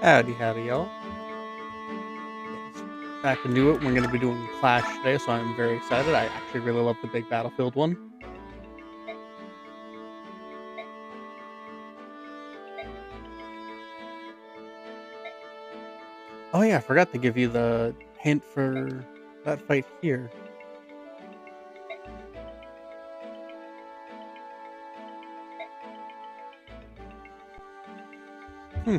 Howdy, howdy, y'all. Yes, back into it. We're going to be doing Clash today, so I'm very excited. I actually really love the big Battlefield one. Oh yeah, I forgot to give you the hint for that fight here. Hmm.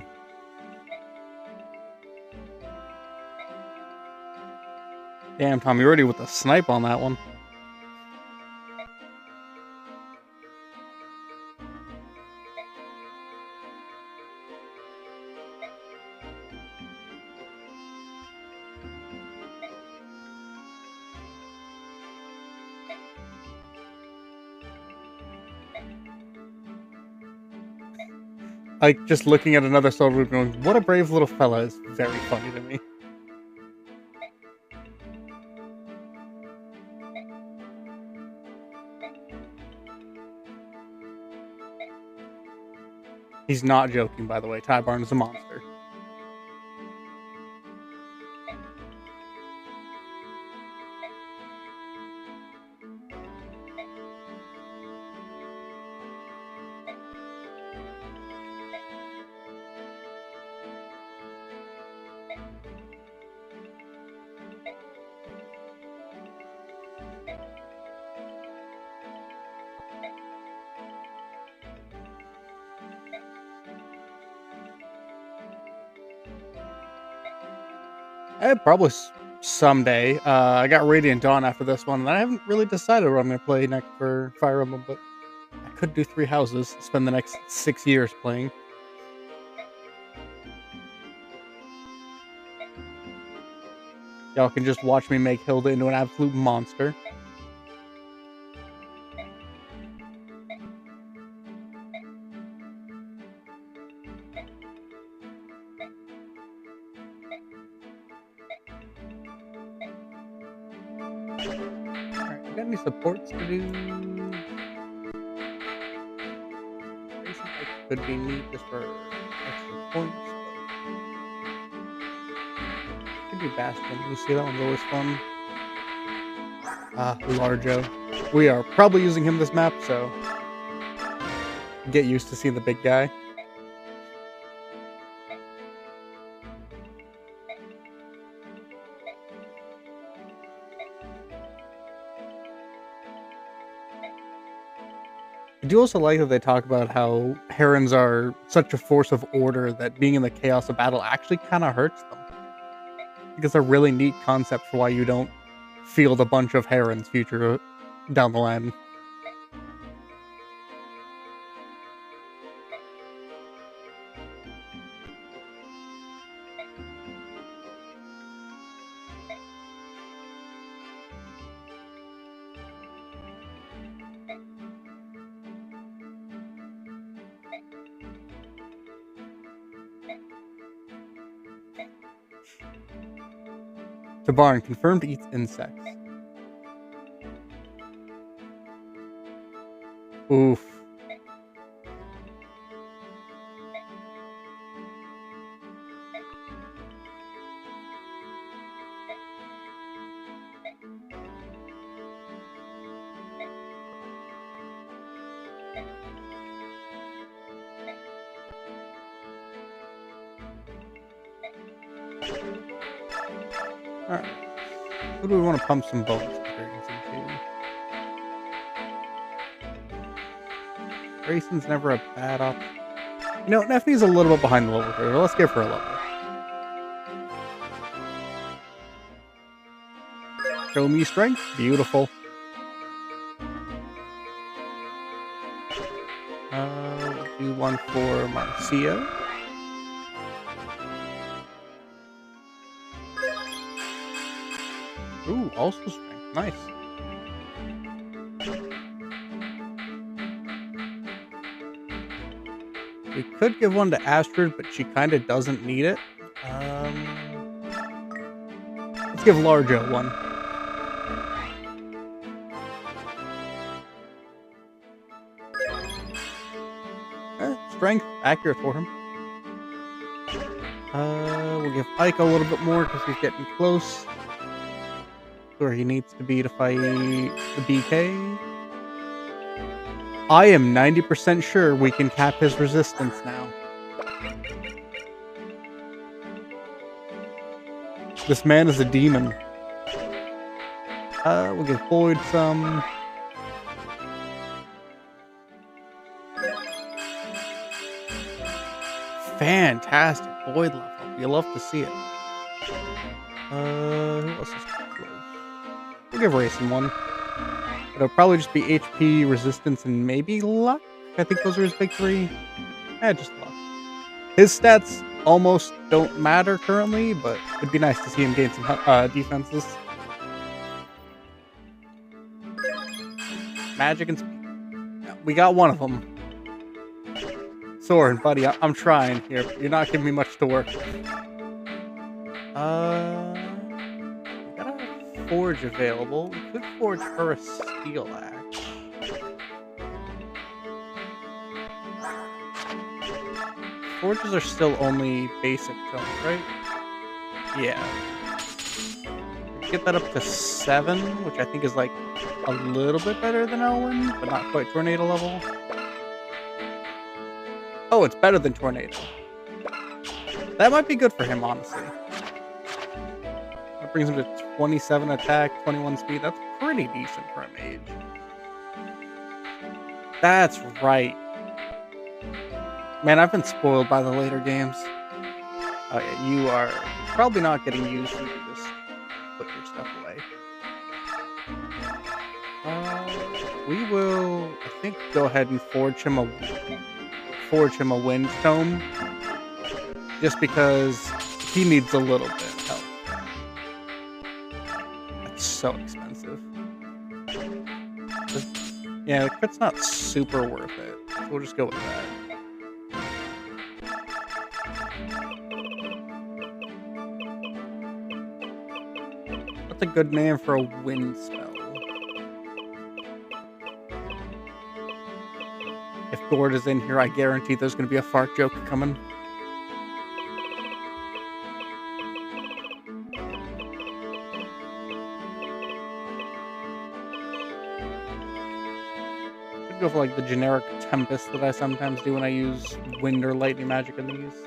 Damn, Tom, you're already with the snipe on that one. Like, just looking at another soul root going, what a brave little fella is very funny to me. He's not joking, by the way. Ty Barn is a monster. Probably someday. I got Radiant Dawn after this one, and I haven't really decided what I'm going to play next for Fire Emblem, but I could do 3 houses, spend the next 6 years playing. Y'all can just watch me make Hilda into an absolute monster. Alright, we got any supports to do? Could be neat just for extra points. Could do Bastion. You see that one's always fun. Larjo. We are probably using him this map, so get used to seeing the big guy. I do also like that they talk about how herons are such a force of order that being in the chaos of battle actually kind of hurts them. I think it's a really neat concept for why you don't field a bunch of herons future down the line. The barn confirmed eats insects. Oof. Alright. Who do we want to pump some bonus experience into? Grayson's never a bad option. You know, Neffy's a little bit behind the level curve. Let's give her a level. Show me strength. Beautiful. Do one for Marcia. Ooh, also strength. Nice. We could give one to Astrid, but she kind of doesn't need it. Let's give Larjo one. Strength, accurate for him. We'll give Ike a little bit more because he's getting close where he needs to be to fight the BK. I am 90% sure we can cap his resistance now. This man is a demon. We'll give Boyd some. Fantastic Boyd level. You love to see it. Who else is close? We'll give Racing one. It'll probably just be HP, resistance, and maybe luck. I think those are his big three. Just luck. His stats almost don't matter currently, but it'd be nice to see him gain some defenses. Magic and speed. Yeah, we got one of them. Soren, buddy, I'm trying here. You're not giving me much to work with. We got a forge available. We could forge her a steel axe. Forges are still only basic tones, right? Yeah. Get that up to 7, which I think is like a little bit better than Elwyn, but not quite tornado level. Oh, it's better than tornado. That might be good for him, honestly. That brings him to 27 attack, 21 speed. That's pretty decent for a mage. That's right. Man, I've been spoiled by the later games. Oh yeah, you are probably not getting used to just put your stuff away. We will, I think, go ahead and forge him a wind tome, just because he needs a little bit of help. That's so expensive. Yeah, the crit's not super worth it, so we'll just go with that. That's a good name for a wind spell. If Gord is in here, I guarantee there's going to be a fart joke coming. I'd go for like the generic Tempest that I sometimes do when I use wind or lightning magic in these.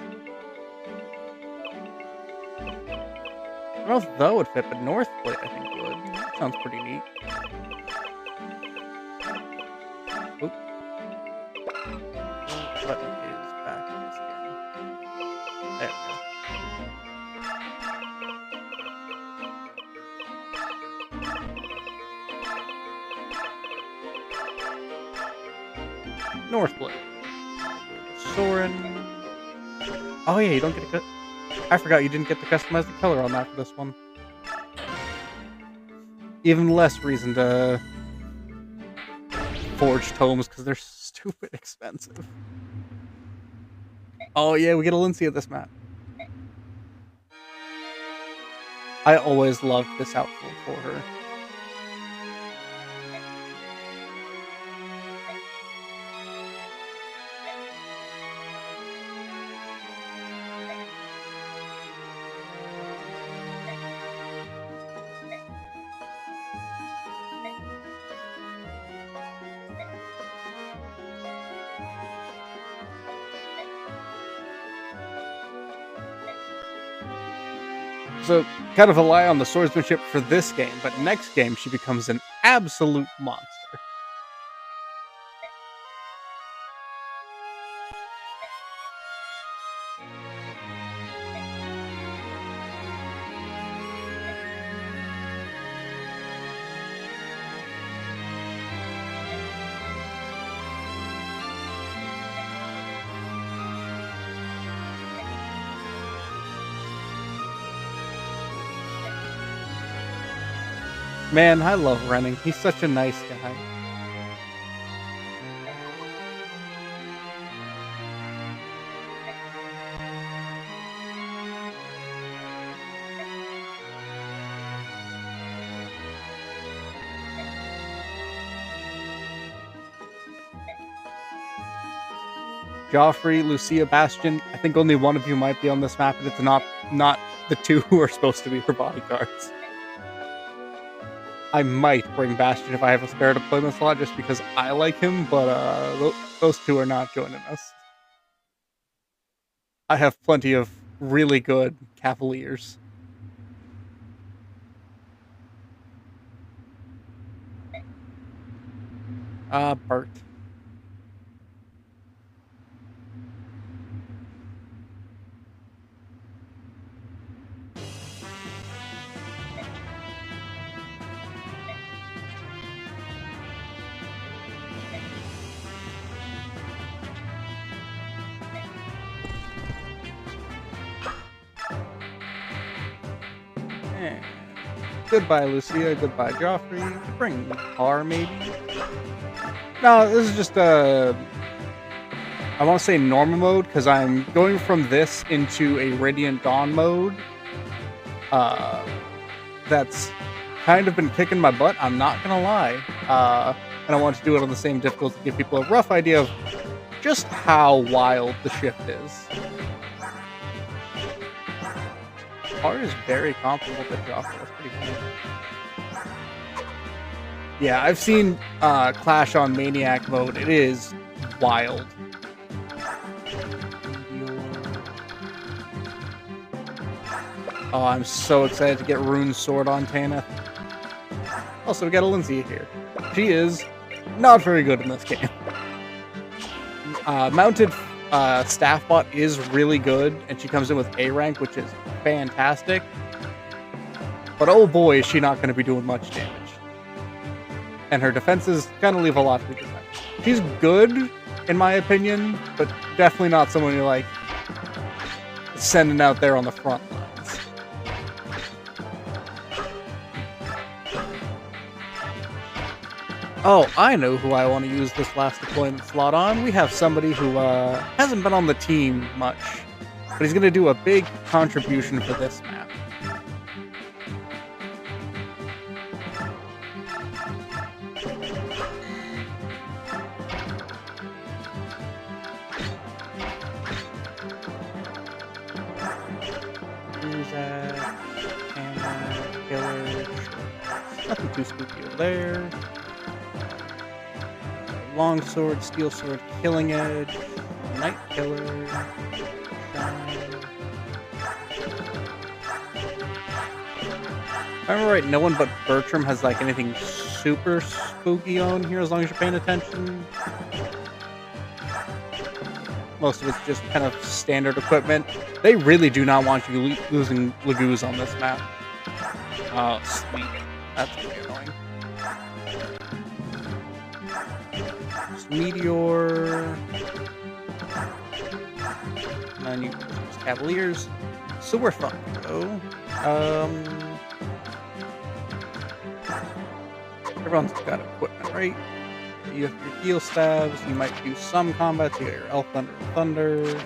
I don't know if that would fit, but North Plate I think would. That sounds pretty neat. Oop. Button is back in this again. There we go. North Plate. Soren. Oh yeah, you don't get to cut. I forgot you didn't get to customize the color on that for this one. Even less reason to forge tomes because they're stupid expensive. Oh yeah, we get a Lindsay at this map. I always loved this outfit for her. So, kind of rely on the swordsmanship for this game, but next game she becomes an absolute monster. Man, I love Renning. He's such a nice guy. Joffrey, Lucia, Bastion. I think only one of you might be on this map, and it's not the two who are supposed to be her bodyguards. I might bring Bastion if I have a spare deployment slot, just because I like him, but those two are not joining us. I have plenty of really good Cavaliers. Bert. And goodbye, Lucia. Goodbye, Joffrey. Bring R, maybe? No, this is just I want to say normal mode, because I'm going from this into a Radiant Dawn mode. That's kind of been kicking my butt, I'm not gonna lie. And I want to do it on the same difficulty to give people a rough idea of just how wild the shift is. R is very comparable to Joffrey, that's pretty funny. Yeah, I've seen Clash on Maniac mode. It is wild. Oh, I'm so excited to get Rune's Sword on Tanith. Also, we got a Lindsay here. She is not very good in this game. Mounted Staff Bot is really good, and she comes in with A rank, which is fantastic. But oh boy, is she not going to be doing much damage. And her defenses kind of leave a lot to be desired. She's good, in my opinion, but definitely not someone you're like sending out there on the front lines. Oh, I know who I want to use this last deployment slot on. We have somebody who hasn't been on the team much, but he's going to do a big contribution for this map. Nothing too spooky over there. Long sword, steel sword, killing edge, night killer. If I remember right, no one but Bertram has like anything super spooky on here as long as you're paying attention. Most of it's just kind of standard equipment. They really do not want you losing Lagoos on this map. Oh, sweet. That's gonna be annoying. Just Meteor. And then you use Cavaliers. So we're fine, though. Everyone's got equipment, right? You have your heal stabs. You might do some combat. You got your Elf Thunder.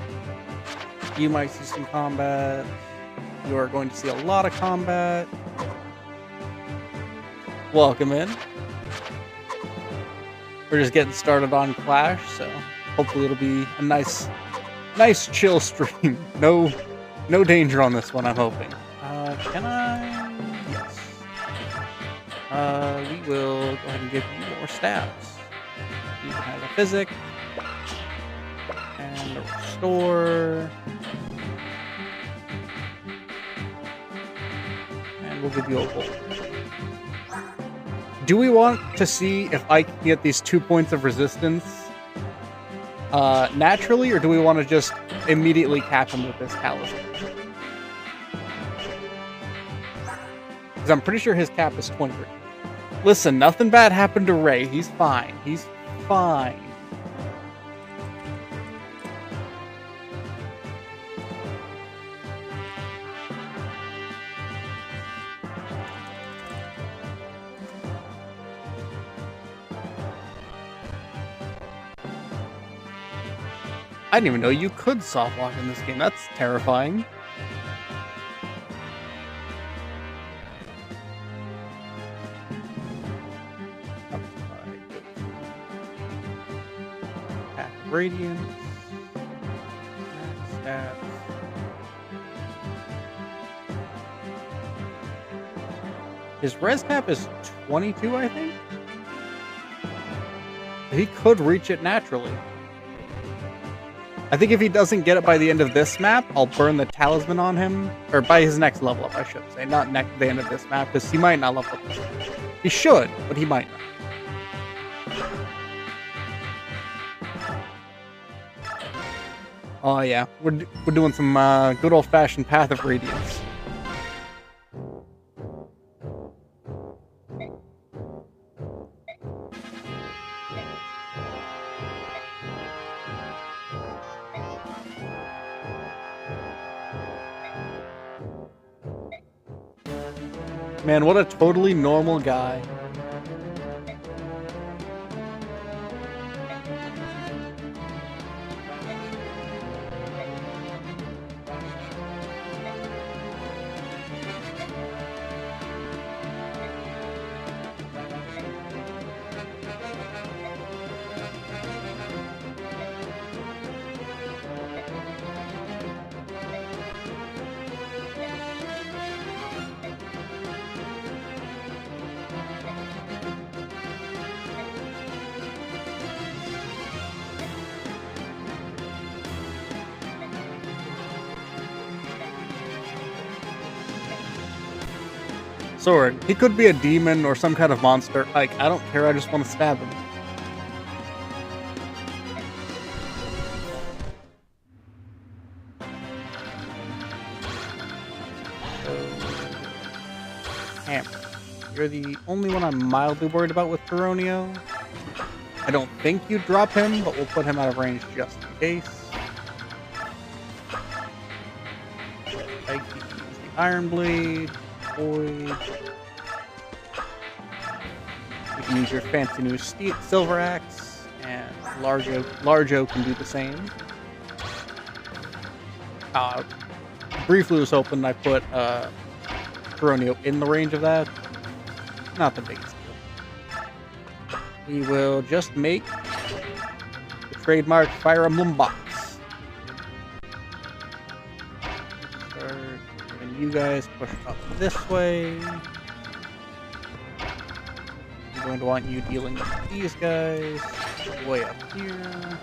You might see some combat. You are going to see a lot of combat. Welcome in. We're just getting started on Clash, so hopefully it'll be a nice chill stream. No danger on this one, I'm hoping. Can I? Yes. We will go ahead and give you more stabs. You can have a Physic and a Restore. And we'll give you a Bolt. Do we want to see if I can get these 2 points of resistance naturally, or do we want to just immediately cap him with this talisman? Because I'm pretty sure his cap is 20. Listen, nothing bad happened to Ray. He's fine. He's fine. I didn't even know you could soft lock in this game. That's terrifying. Radiance. stats. His res cap is 22, I think? He could reach it naturally. I think if he doesn't get it by the end of this map, I'll burn the talisman on him. Or by his next level up, I should say. Not the end of this map, because he might not level up this map. He should, but he might not. Oh yeah, we're doing some good old-fashioned Path of Radiance. Man, what a totally normal guy. Sword. He could be a demon or some kind of monster. Like, I don't care, I just want to stab him. Hammer. You're the only one I'm mildly worried about with Coronio. I don't think you drop him, but we'll put him out of range just in case. I can use the Iron Blade. Void. You can use your fancy new silver axe, and large oak can do the same. Briefly was hoping I put Coronio in the range of that. Not the biggest deal. We will just make the trademark Fire Emblem box. You guys push up this way. I'm going to want you dealing with these guys way up here.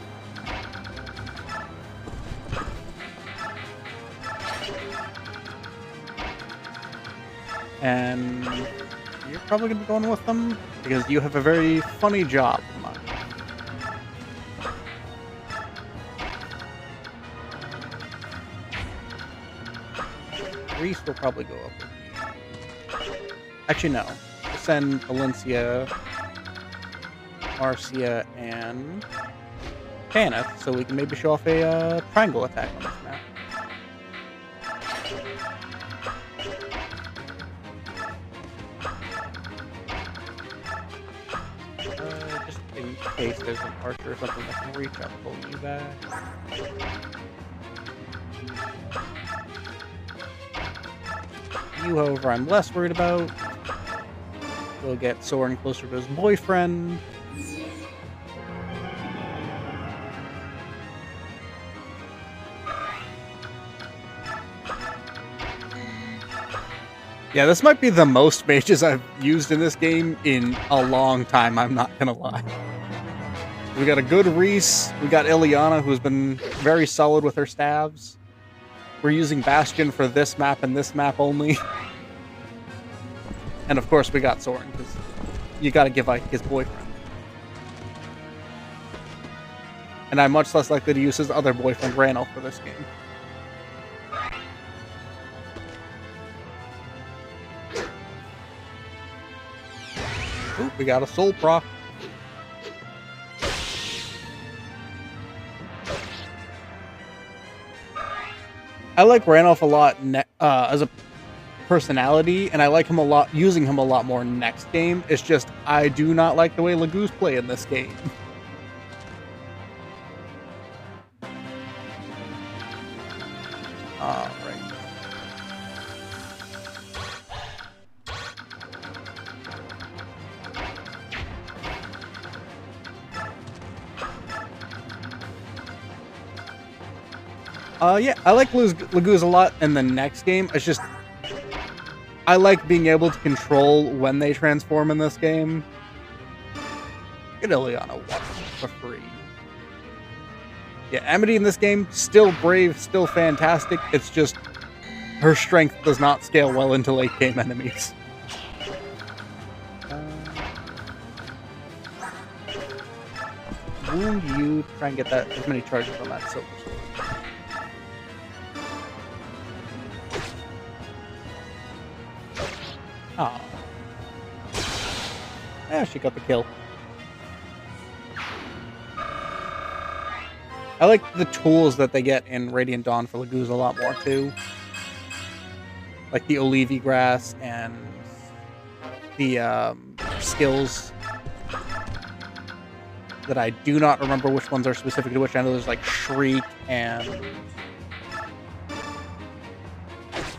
And you're probably going to be going with them because you have a very funny job. Reese will probably go up with you. Actually, no. We'll send Valencia, Marcia, and Tanith, so we can maybe show off a triangle attack on this map. Just in case there's an archer or something that can reach up, pull you back. You, however, I'm less worried about. We'll get Soren closer to his boyfriend. Yeah, this might be the most mages I've used in this game in a long time, I'm not gonna lie. We got a good Reese, we got Ileana, who's been very solid with her staves. We're using Bastion for this map and this map only. And of course we got Soren, because you gotta give Ike his boyfriend. And I'm much less likely to use his other boyfriend, Randall, for this game. Ooh, we got a soul proc. I like Randolph a lot as a personality, and I like him a lot, using him a lot more next game. It's just, I do not like the way Lagoose play in this game. Alright. Yeah, I like Laguz a lot in the next game. It's just I like being able to control when they transform in this game. Get Ileana 1 for free. Yeah, Amity in this game, still brave, still fantastic. It's just her strength does not scale well into late game enemies. Wound you, try and get that as many charges on that silver sword. Ah. Yeah, she got the kill. I like the tools that they get in Radiant Dawn for Laguz a lot more too. Like the Olivia grass and the skills that I do not remember which ones are specific to which. I know there's like Shriek and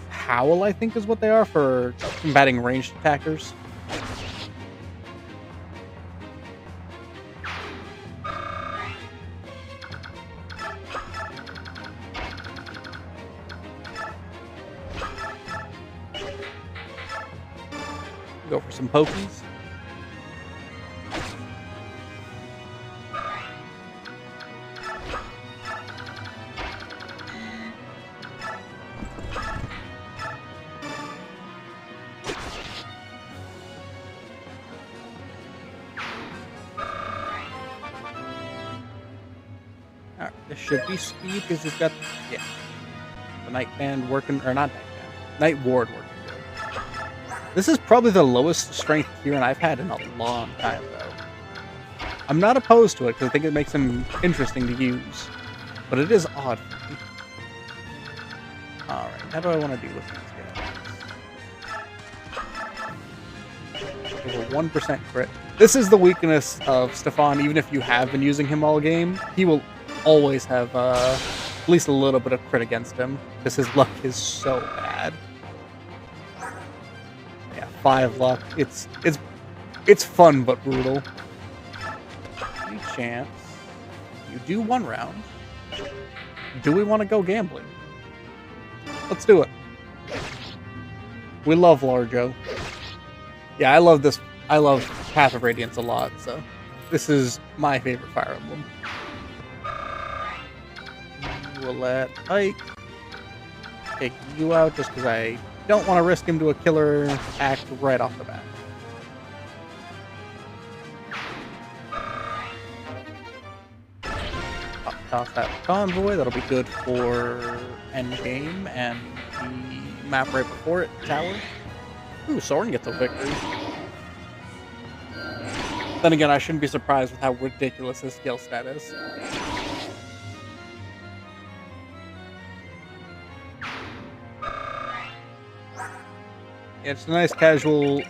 Howl, I think is what they are for combating ranged attackers. Go for some pokies. Alright, this should be speed because it's got, yeah, the Night Band working, or not Night Band, Night Ward working good. This is probably the lowest strength Kieran I've had in a long time, though. I'm not opposed to it because I think it makes him interesting to use, but it is odd for me. Alright, how do I want to deal with these guys? There's a 1% crit. This is the weakness of Stefan. Even if you have been using him all game, he will always have at least a little bit of crit against him because his luck is so bad. Yeah, 5 luck. It's fun but brutal. Any chance you do 1 round? Do we want to go gambling? Let's do it. We love Larjo. Yeah, I love this. I love Path of Radiance a lot, so this is my favorite Fire Emblem. We'll let Ike take you out just because I don't want to risk him to a killer act right off the bat. Toss that convoy. That'll be good for endgame and the map right before it, tower. Ooh, Soren gets a victory. Then again, I shouldn't be surprised with how ridiculous his skill stat is. Yeah, it's a nice casual.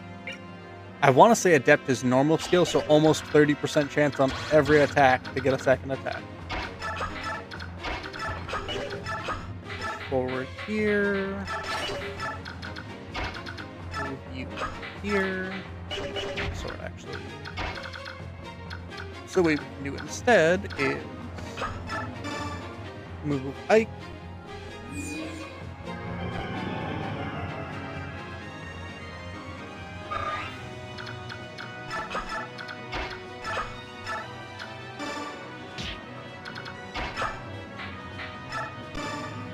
I want to say Adept is normal skill, so almost 30% chance on every attack to get a second attack. Forward here. Move you here. Sword, actually. So what we can do instead is move Ike.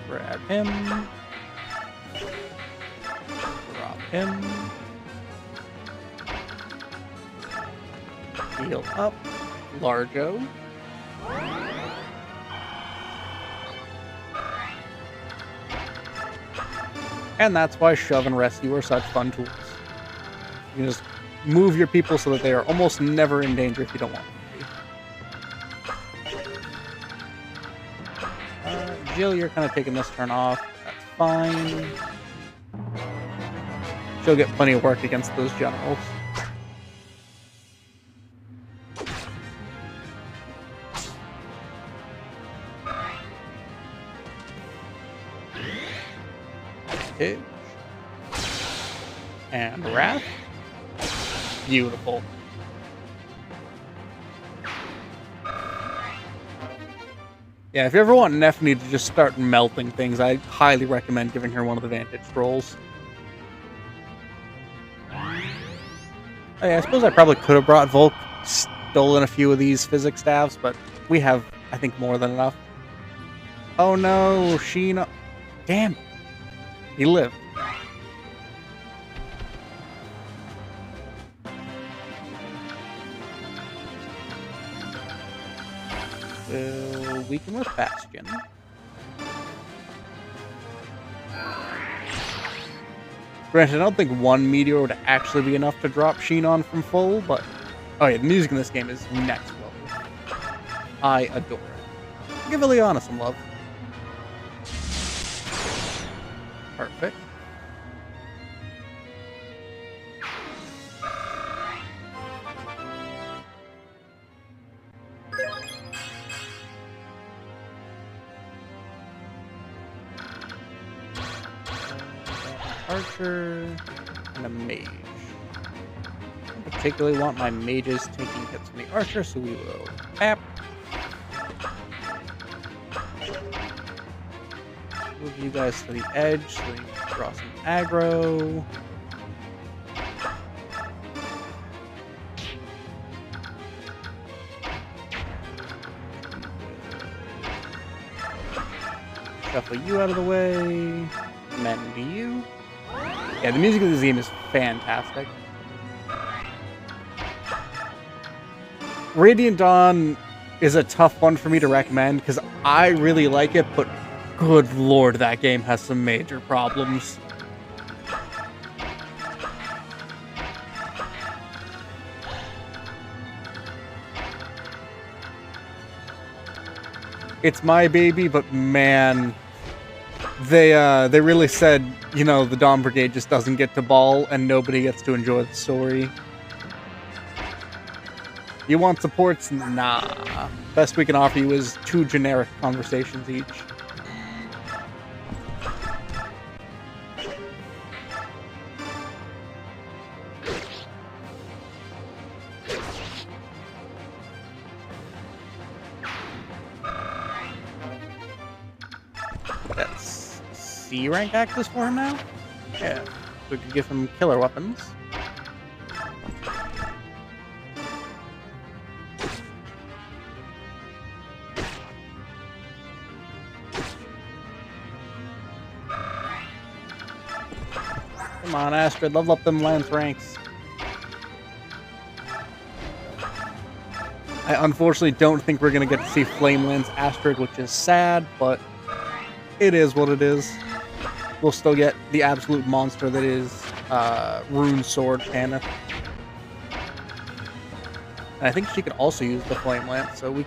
Grab him. Drop him. Heal up. Larjo. And that's why Shove and Rescue are such fun tools. You can just move your people so that they are almost never in danger if you don't want them to be. Jill, you're kind of taking this turn off. That's fine. She'll get plenty of work against those generals. Edge. And Wrath. Beautiful. Yeah, if you ever want Neffany to just start melting things, I highly recommend giving her one of the Vantage Scrolls. Oh, yeah, I suppose I probably could have brought Volk, stolen a few of these physics staffs, but we have, I think, more than enough. Oh no, Sheena. Damn. He lived. Will weaken with Bastion. Granted, I don't think one meteor would actually be enough to drop Sheenon from full, but... Oh yeah, the music in this game is next level. I adore it. Give Ileana some love. Perfect. Archer and a mage. I particularly want my mages taking hits from the archer, so we will tap. Move you guys to the edge so you can draw some aggro. Shuffle you out of the way. Mend to you. Yeah, the music of this game is fantastic. Radiant Dawn is a tough one for me to recommend because I really like it, but good lord, that game has some major problems. It's my baby, but man, they really said, you know, the Dawn Brigade just doesn't get to ball and nobody gets to enjoy the story. You want supports? Nah. Best we can offer you is 2 generic conversations each. That's C rank access for him now? Yeah. We could give him killer weapons. Come on, Astrid, level up them lance ranks. I unfortunately don't think we're going to get to see Flame Lance Astrid, which is sad, but it is what it is. We'll still get the absolute monster that is Rune Sword Tanith. And I think she could also use the Flame Lance, so we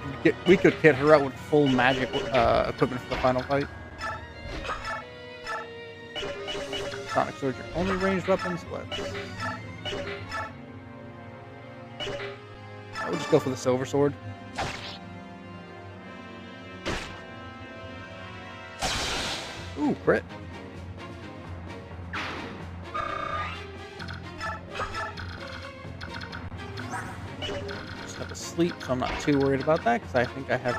could hit her out with full magic equipment for the final fight. Sonic Surge are only ranged weapons. I would just go for the Silver Sword. Ooh, crit. Just asleep, so I'm not too worried about that because I think I have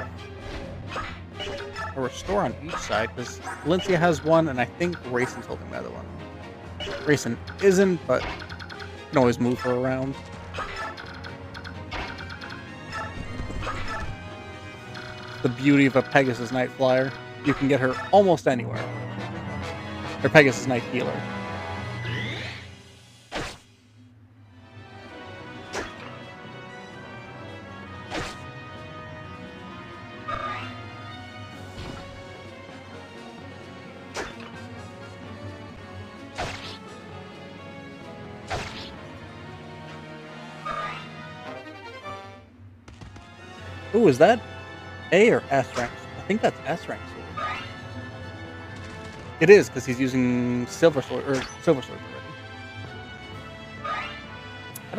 a restore on each side because Valencia has one and I think Rayson's holding the other one. Rayson isn't, but you can always move her around. The beauty of a Pegasus Night Flyer. You can get her almost anywhere. Or Pegasus Night Healer. Ooh, is that A or S rank? I think that's S rank sword. It is, because he's using Silver Sword already. I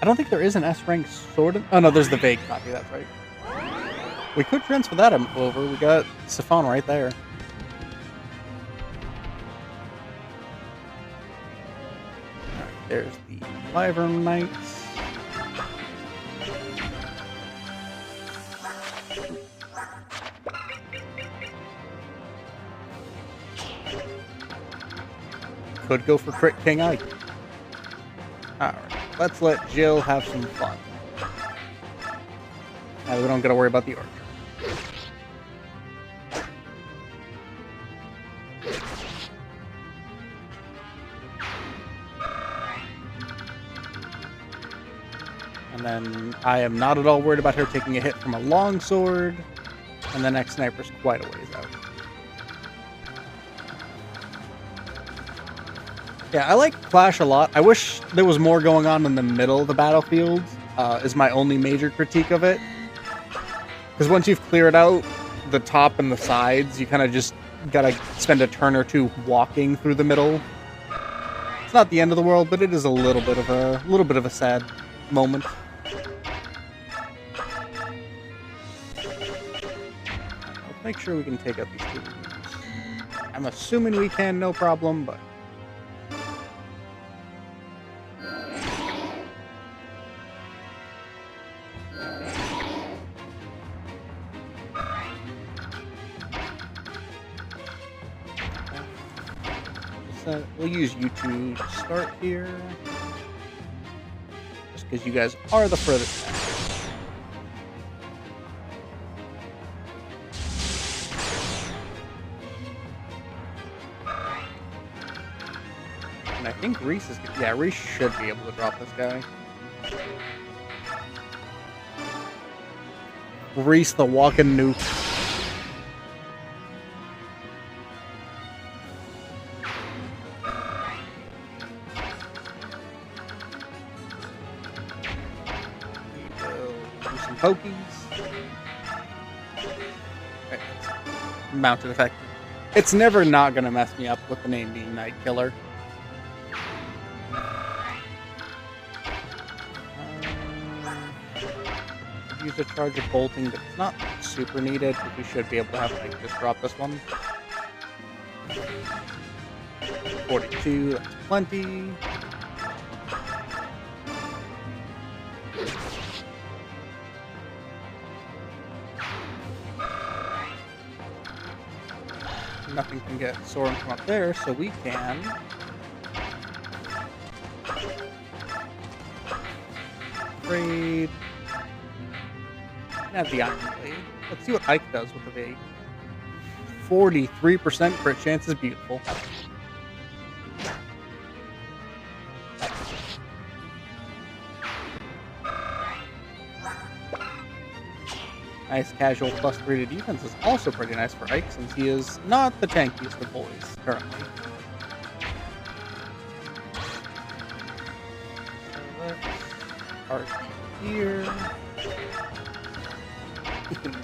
don't think there is an S rank sword. Oh no, there's the vague copy, that's right. We could transfer that over. We got Siphon right there. Alright, there's the Wyvern Knights. could go for Crit King Ike. Alright, let's let Jill have some fun. Now we don't gotta worry about the archer. And then I am not at all worried about her taking a hit from a longsword. And the next sniper's quite a ways out. Yeah, I like Clash a lot. I wish there was more going on in the middle of the battlefield, is my only major critique of it. Because once you've cleared out the top and the sides, you kind of just gotta spend a turn or two walking through the middle. It's not the end of the world, but it is a little bit of a sad moment. Let's make sure we can take out these two. I'm assuming we can, no problem, but we'll use you two to start here. Just because you guys are the furthest back. And I think Reese is... Yeah, Reese should be able to drop this guy. Reese the walking nuke. Pokies. Right, mounted effect. It's never not gonna mess me up with the name being Night Killer. Use a charge of bolting, but it's not super needed. But we should be able to have like just drop this one. 42. That's plenty. Nothing can get Soren from up there, so we can trade and have the Iron Blade. Let's see what Ike does with the V. 43% crit chance is beautiful. Nice casual +3 to defense is also pretty nice for Ike, since he is not the tankiest of boys currently. So let's park here. We can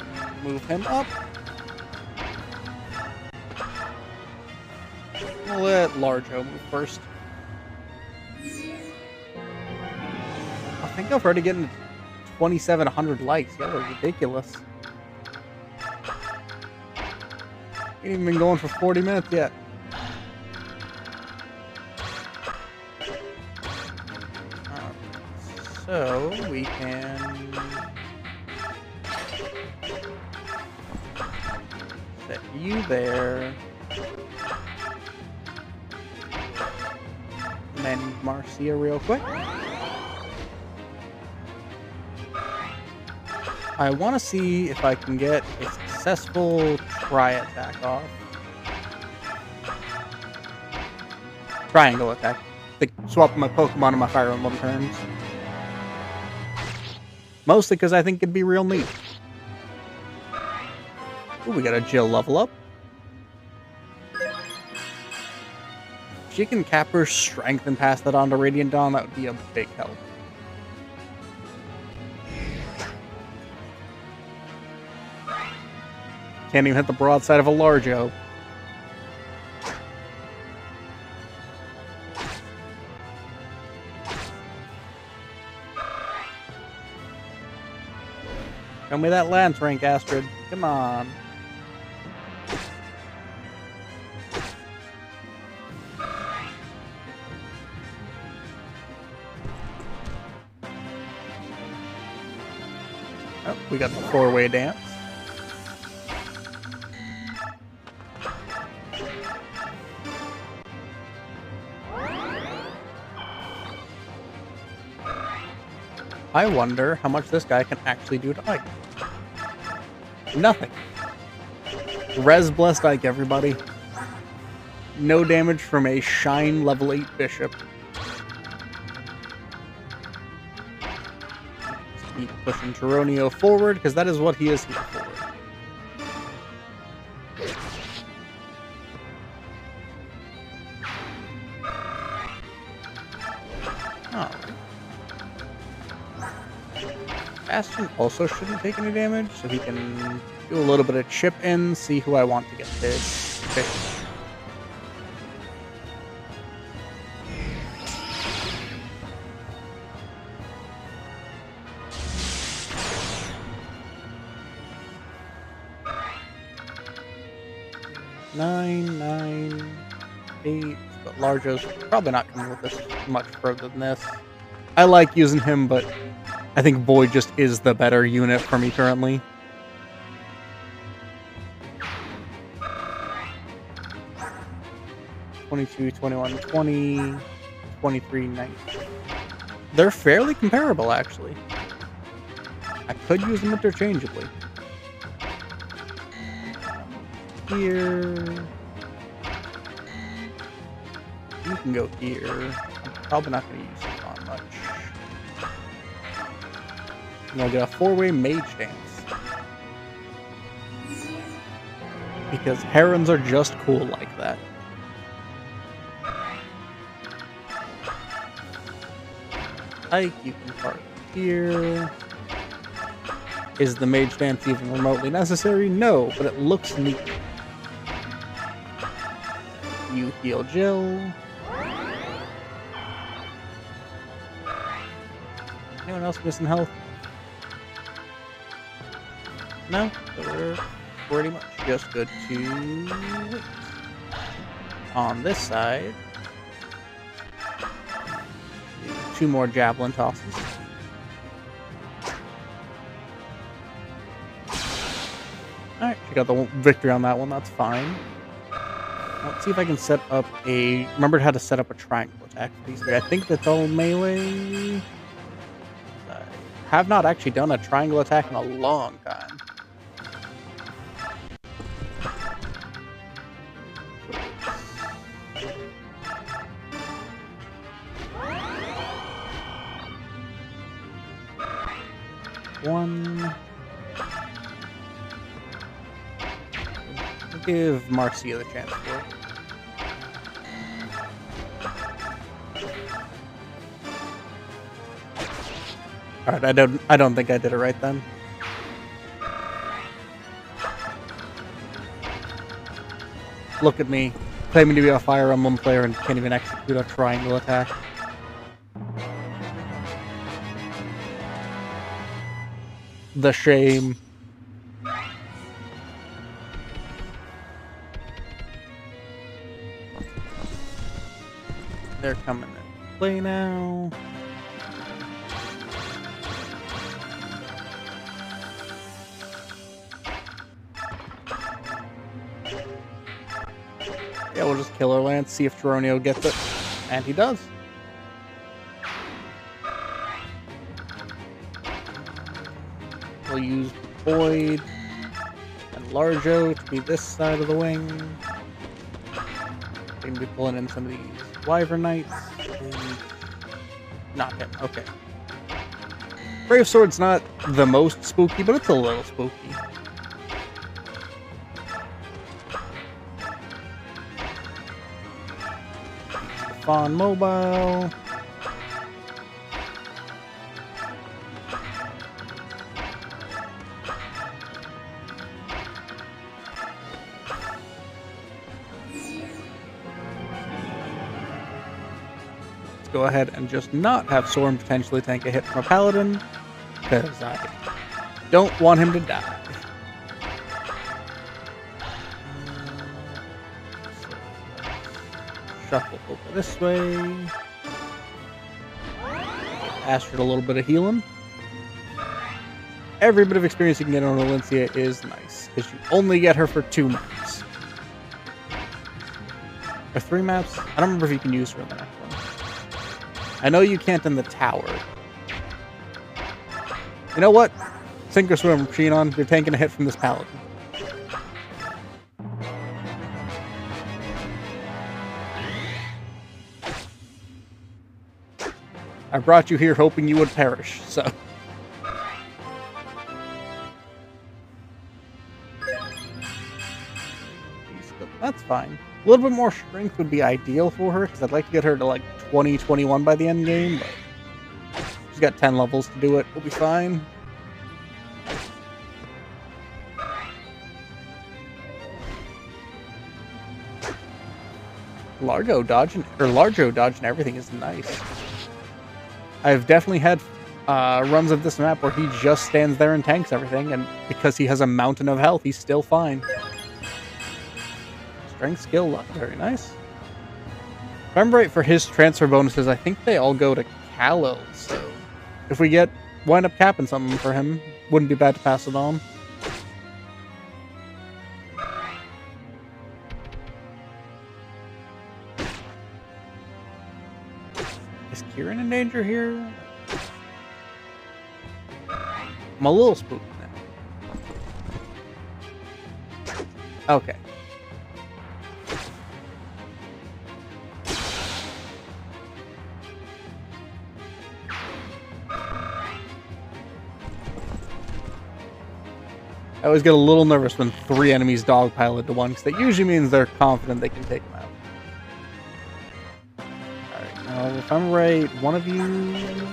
move him up. We'll let Larjo move first. I think I've already getting 2,700 likes. Y'all are ridiculous. Ain't even been going for 40 minutes yet. So we can set you there. And then Marcia real quick. I want to see if I can get a successful tri-attack off. Triangle attack. Like swapping my Pokemon and my Fire Emblem turns. Mostly because I think it'd be real neat. Ooh, we got a Jill level up. If she can cap her strength and pass that on to Radiant Dawn, that would be a big help. Can't even hit the broadside of a Larjo. Show me that Lance rank, Astrid. Come on. Oh, we got the four-way dance. I wonder how much this guy can actually do to Ike. Nothing. Res blessed Ike, everybody. No damage from a Shine level 8 Bishop. Just keep pushing Geronio forward, because that is what he is here for. Oh. Bastion also shouldn't take any damage, so he can do a little bit of chip in, see who I want to get this fish. Nine, 8, but Larjo's probably not coming with us much further than this. I like using him, but I think Void just is the better unit for me currently. $22, $21, $20, $23, $19. They're fairly comparable, actually. I could use them interchangeably. Here. You can go here. I'm probably not going to use it on much. And I'll get a 4-way Mage Dance. Because Herons are just cool like that. Ike, you can park here. Is the Mage Dance even remotely necessary? No, but it looks neat. You heal Jill. Anyone else missing health? No? So we're pretty much just good to wait. On this side, 2 more Javelin tosses. Alright, she got the victory on that one, that's fine. Let's see if I can set up a... Remembered how to set up a triangle attack for these 3. I think that's all melee. I have not actually done a triangle attack in a long time. One. Give Marcia the chance for it. Alright, I don't think I did it right then. Look at me, claiming to be a Fire Emblem player and can't even execute a triangle attack. The shame. They're coming in play now. Yeah, we'll just kill our Lance, see if Geronio gets it. And he does. We'll use Void and Larjo to be this side of the wing. We're going to be pulling in some of these Wyvern Knights. Not him, okay. Brave Sword's not the most spooky, but it's a little spooky. Fawn mobile. Let's go ahead and just not have Soren potentially tank a hit from a paladin, because I don't want him to die. Shuffle over this way. Astrid a little bit of healing. Every bit of experience you can get on Valencia is nice, because you only get her for 2 maps. Or 3 maps? I don't remember if you can use her in the next one. I know you can't in the tower. You know what? Sink or swim, machine on. You're taking a hit from this paladin. I brought you here hoping you would perish, so. That's fine. A little bit more strength would be ideal for her, because I'd like to get her to like 20, 21 by the end game, but she's got 10 levels to do it. We'll be fine. Largo dodging everything is nice. I've definitely had runs of this map where he just stands there and tanks everything, and because he has a mountain of health, he's still fine. Strength, skill, luck, very nice. If I'm right, for his transfer bonuses, I think they all go to Callow, so if we wind up capping something for him, wouldn't be bad to pass it on. Is Kieran in danger here? I'm a little spooked now. Okay. I always get a little nervous when 3 enemies dogpile into one, because that usually means they're confident they can take them out. Alright, now if I'm right, one of you...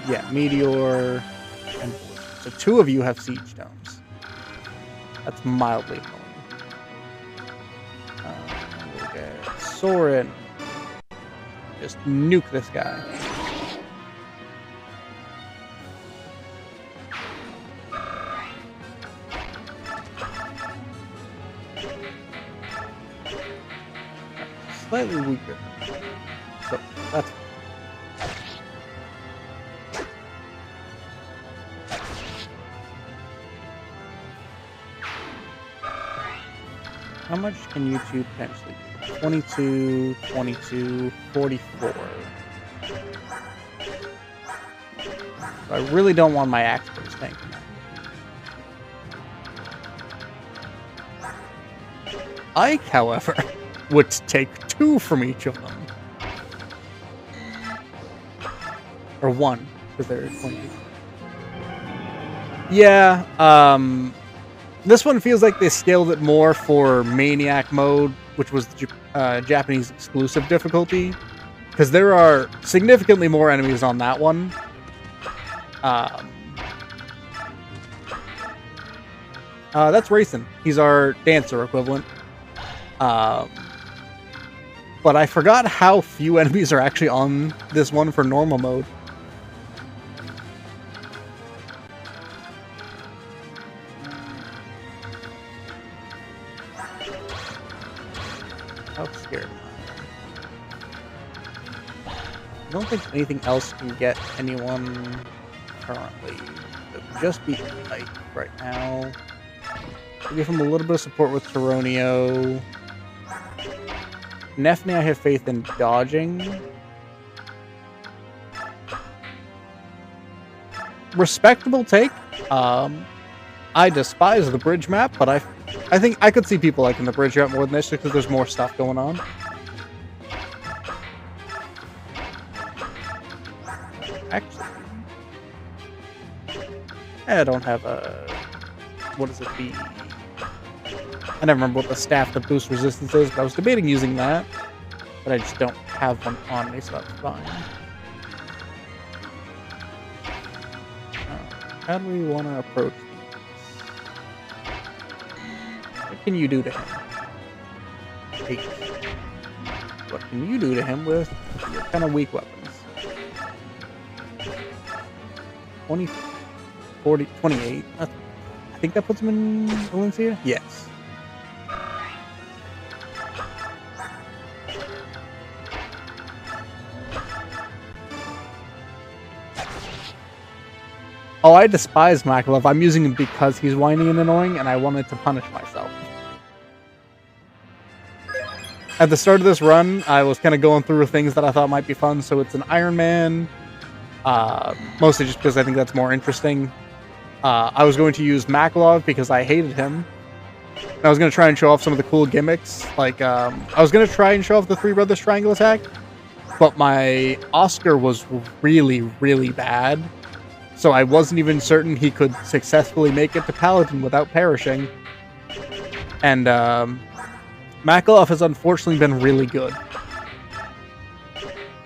Yeah, Meteor and... So 2 of you have Siege Domes. That's mildly annoying. We'll get Soren. Just nuke this guy. Slightly weaker. So, that's... How much can you two potentially do? 22, 22, 44. So I really don't want my axe burst tanking that. Ike, however, would take 2 from each of them. Or 1, because they're 20. Yeah, this one feels like they scaled it more for Maniac mode, which was the Japanese exclusive difficulty, because there are significantly more enemies on that one. That's Rayson. He's our dancer equivalent. But I forgot how few enemies are actually on this one for normal mode. How scared am I? I don't think anything else can get anyone currently. It would just be Ike right now. I'll give him a little bit of support with Taronio. Nefne, I have faith in dodging. Respectable take. I despise the bridge map, but I think I could see people liking the bridge map more than this because there's more stuff going on. Actually, I don't have a... What is it? I never remember what the staff that boosts resistance is, but I was debating using that. But I just don't have one on me, so that's fine. How do we want to approach these? What can you do to him? 8. What can you do to him with your kind of weak weapons? 20, 40, 28. I think that puts him in Valencia? Yes. Oh, I despise Makalov. I'm using him because he's whiny and annoying, and I wanted to punish myself. At the start of this run, I was kind of going through things that I thought might be fun, so it's an Iron Man. Mostly just because I think that's more interesting. I was going to use Makalov because I hated him. And I was going to try and show off some of the cool gimmicks. Like, I was going to try and show off the Three Brothers Triangle attack, but my Oscar was really, really bad. So I wasn't even certain he could successfully make it to Paladin without perishing. And Makalov has unfortunately been really good.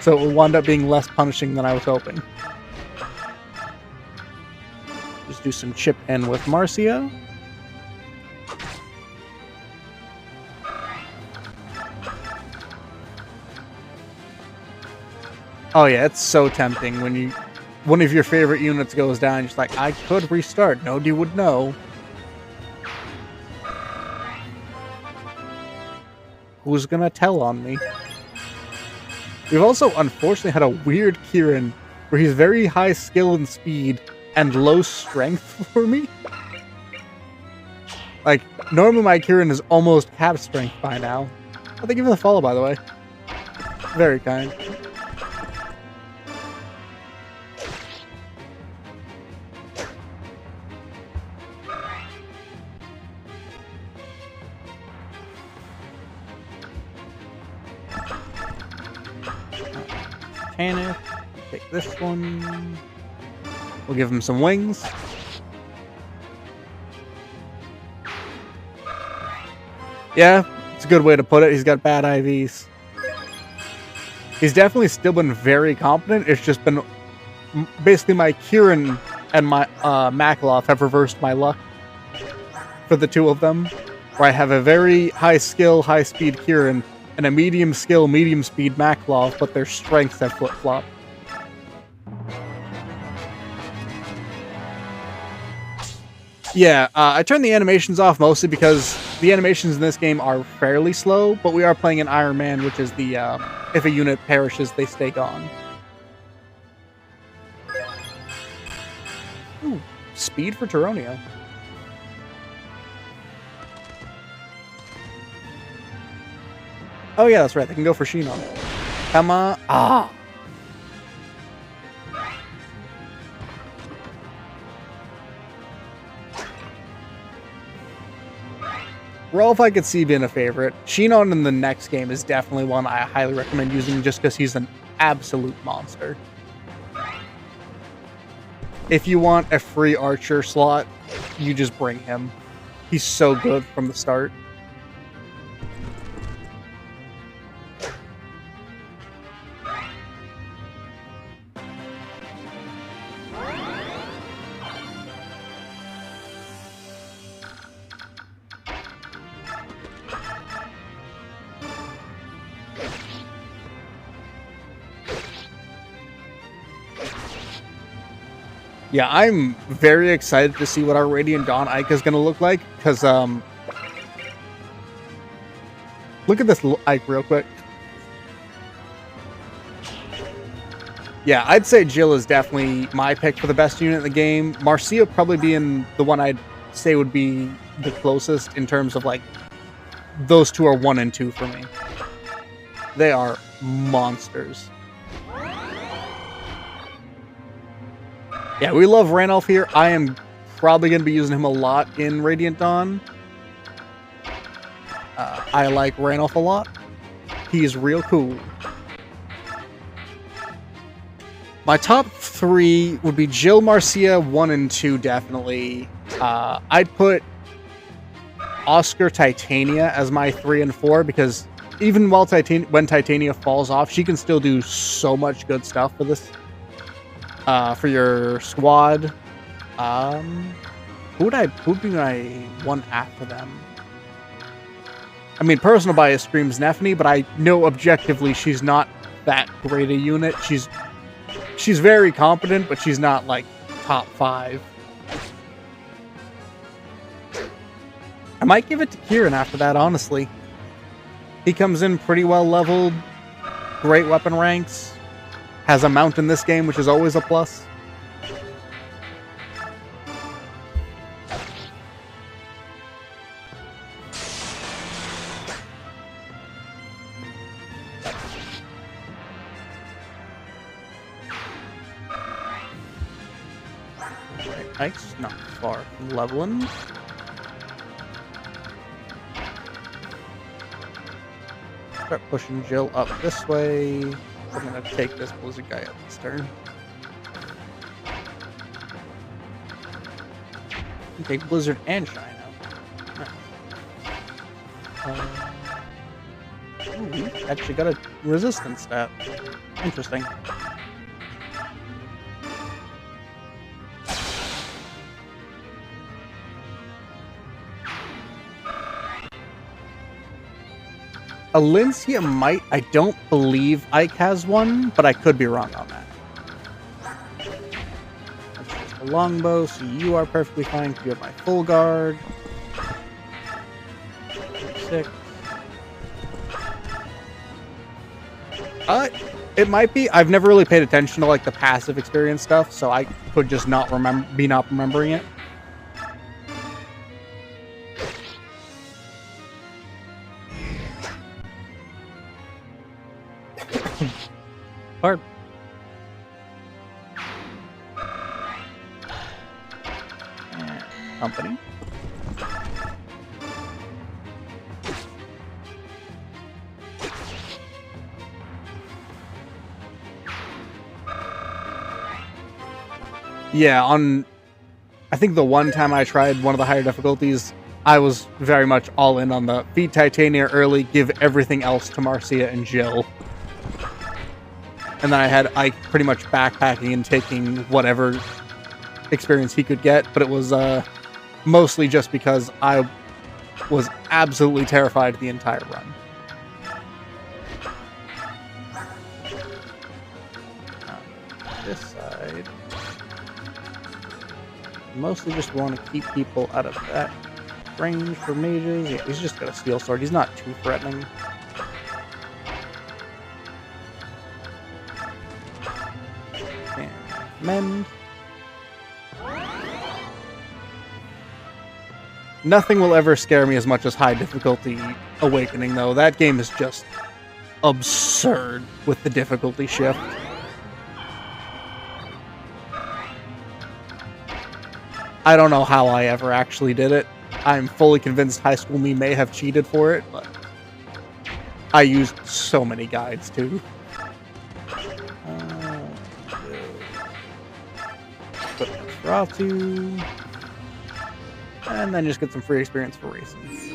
So it will wind up being less punishing than I was hoping. Just do some chip in with Marcia. Oh yeah, it's so tempting when one of your favorite units goes down, you're just like, I could restart. Nobody would know. Who's gonna tell on me? We've also unfortunately had a weird Kieran where he's very high skill and speed and low strength for me. Like, normally my Kieran is almost cap strength by now. Oh, thank you for the follow, by the way. Very kind. Tanith, take this one. We'll give him some wings. Yeah, it's a good way to put it. He's got bad IVs. He's definitely still been very competent. It's just been basically my Kieran and my Makalov have reversed my luck for the two of them. Where I have a very high skill, high speed Kieran and a medium skill, medium speed Makalov, but their strengths have flip-flopped. Yeah, I turned the animations off mostly because the animations in this game are fairly slow, but we are playing an Iron Man, which is the, if a unit perishes, they stay gone. Ooh, speed for Tyronia. Oh yeah, that's right. They can go for Shinon. Come on. Ah. Rolf I could see being a favorite. Shinon in the next game is definitely one I highly recommend using just because he's an absolute monster. If you want a free archer slot, you just bring him. He's so good from the start. Yeah, I'm very excited to see what our Radiant Dawn Ike is going to look like, because, look at this Ike real quick. Yeah, I'd say Jill is definitely my pick for the best unit in the game. Marcia probably being the one I'd say would be the closest in terms of, like, those two are 1 and 2 for me. They are monsters. Yeah, we love Ranulf here. I am probably going to be using him a lot in Radiant Dawn. I like Ranulf a lot. He's real cool. My top 3 would be Jill, Marcia, 1 and 2 definitely. I'd put Oscar Titania as my 3 and 4 because even while when Titania falls off, she can still do so much good stuff for this. For your squad, who would be my one after them? I mean, personal bias screams Nephany, but I know objectively she's not that great a unit. She's very competent, but she's not like top 5. I might give it to Kieran after that, honestly. He comes in pretty well leveled, great weapon ranks. Has a mount in this game, which is always a plus. Nice, not far from leveling. Start pushing Jill up this way. I'm gonna take this Blizzard guy up this turn. Take Blizzard and Shine out. Nice. Ooh, actually got a resistance stat. Interesting. Alencia might. I don't believe Ike has one, but I could be wrong on that. That's just a longbow, so you are perfectly fine because you have my full guard. 6. It might be. I've never really paid attention to like the passive experience stuff, so I could just not remembering it. Hard. Company. Yeah, I think the one time I tried one of the higher difficulties, I was very much all in on the feed Titania early, give everything else to Marcia and Jill. And then I had Ike pretty much backpacking and taking whatever experience he could get, but it was mostly just because I was absolutely terrified the entire run. This side. Mostly just want to keep people out of that range for mages. Yeah, he's just got a steel sword. He's not too threatening. And mend. Nothing will ever scare me as much as high difficulty Awakening, though. That game is just absurd with the difficulty shift. I don't know how I ever actually did it. I'm fully convinced High School Me may have cheated for it, but I used so many guides too. Put Ratu, and then just get some free experience for racing.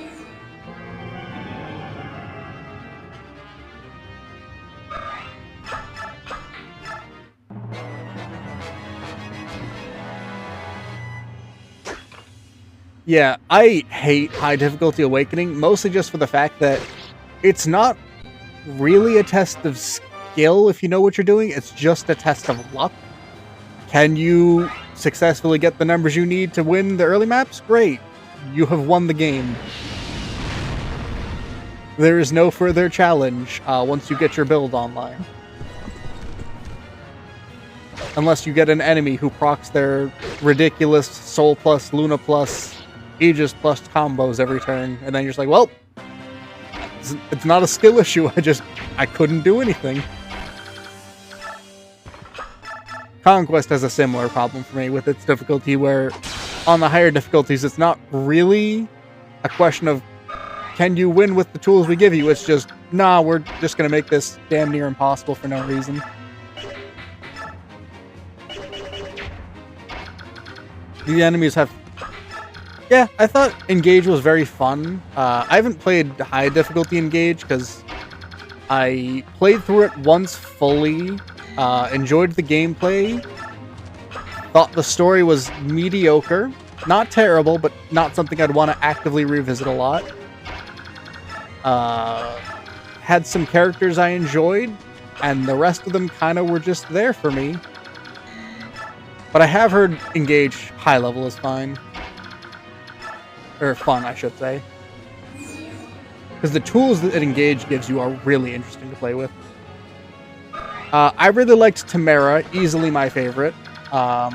Yeah, I hate high difficulty Awakening, mostly just for the fact that it's not really a test of skill if you know what you're doing, it's just a test of luck. Can you successfully get the numbers you need to win the early maps? Great. You have won the game. There is no further challenge once you get your build online. Unless you get an enemy who procs their ridiculous Soul plus, Luna plus, Aegis plus combos every turn, and then you're just like, well, it's not a skill issue, I couldn't do anything. Conquest has a similar problem for me with its difficulty, where on the higher difficulties, it's not really a question of, can you win with the tools we give you? It's just, nah, we're just going to make this damn near impossible for no reason. The enemies have... Yeah, I thought Engage was very fun. I haven't played high difficulty Engage because I played through it once fully, enjoyed the gameplay, thought the story was mediocre, not terrible, but not something I'd want to actively revisit a lot. Had some characters I enjoyed, and the rest of them kind of were just there for me. But I have heard Engage high level is fine. Or fun, I should say. Because the tools that Engage gives you are really interesting to play with. I really liked Tamara, easily my favorite. I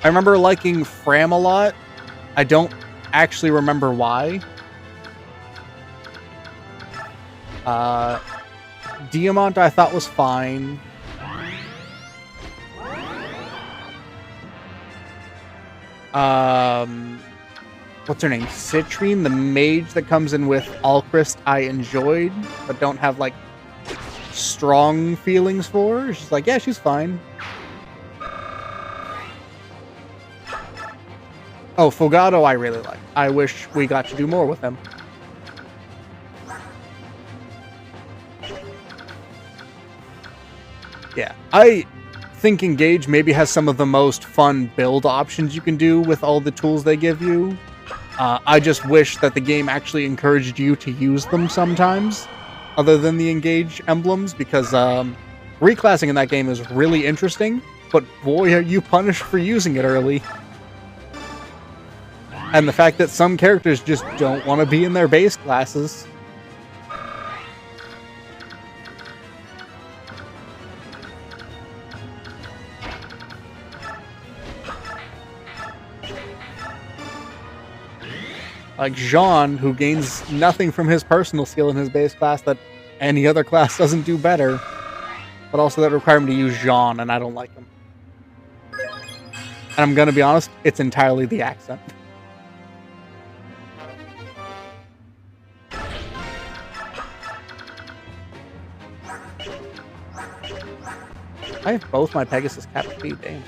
remember liking Fram a lot. I don't actually remember why. Diamant I thought was fine. What's her name? Citrine, the mage that comes in with Alchrist, I enjoyed, but don't have like strong feelings for her. She's like, yeah, she's fine. Oh, Fogado I really like. I wish we got to do more with him. Yeah, I think Engage maybe has some of the most fun build options you can do with all the tools they give you. I just wish that the game actually encouraged you to use them sometimes, other than the Engage emblems, because reclassing in that game is really interesting, but boy, are you punished for using it early. And the fact that some characters just don't want to be in their base classes. Like Jean, who gains nothing from his personal skill in his base class that any other class doesn't do better. But also that require him to use Jean, and I don't like him. And I'm gonna be honest, it's entirely the accent. I have both my Pegasus cap speed, damn.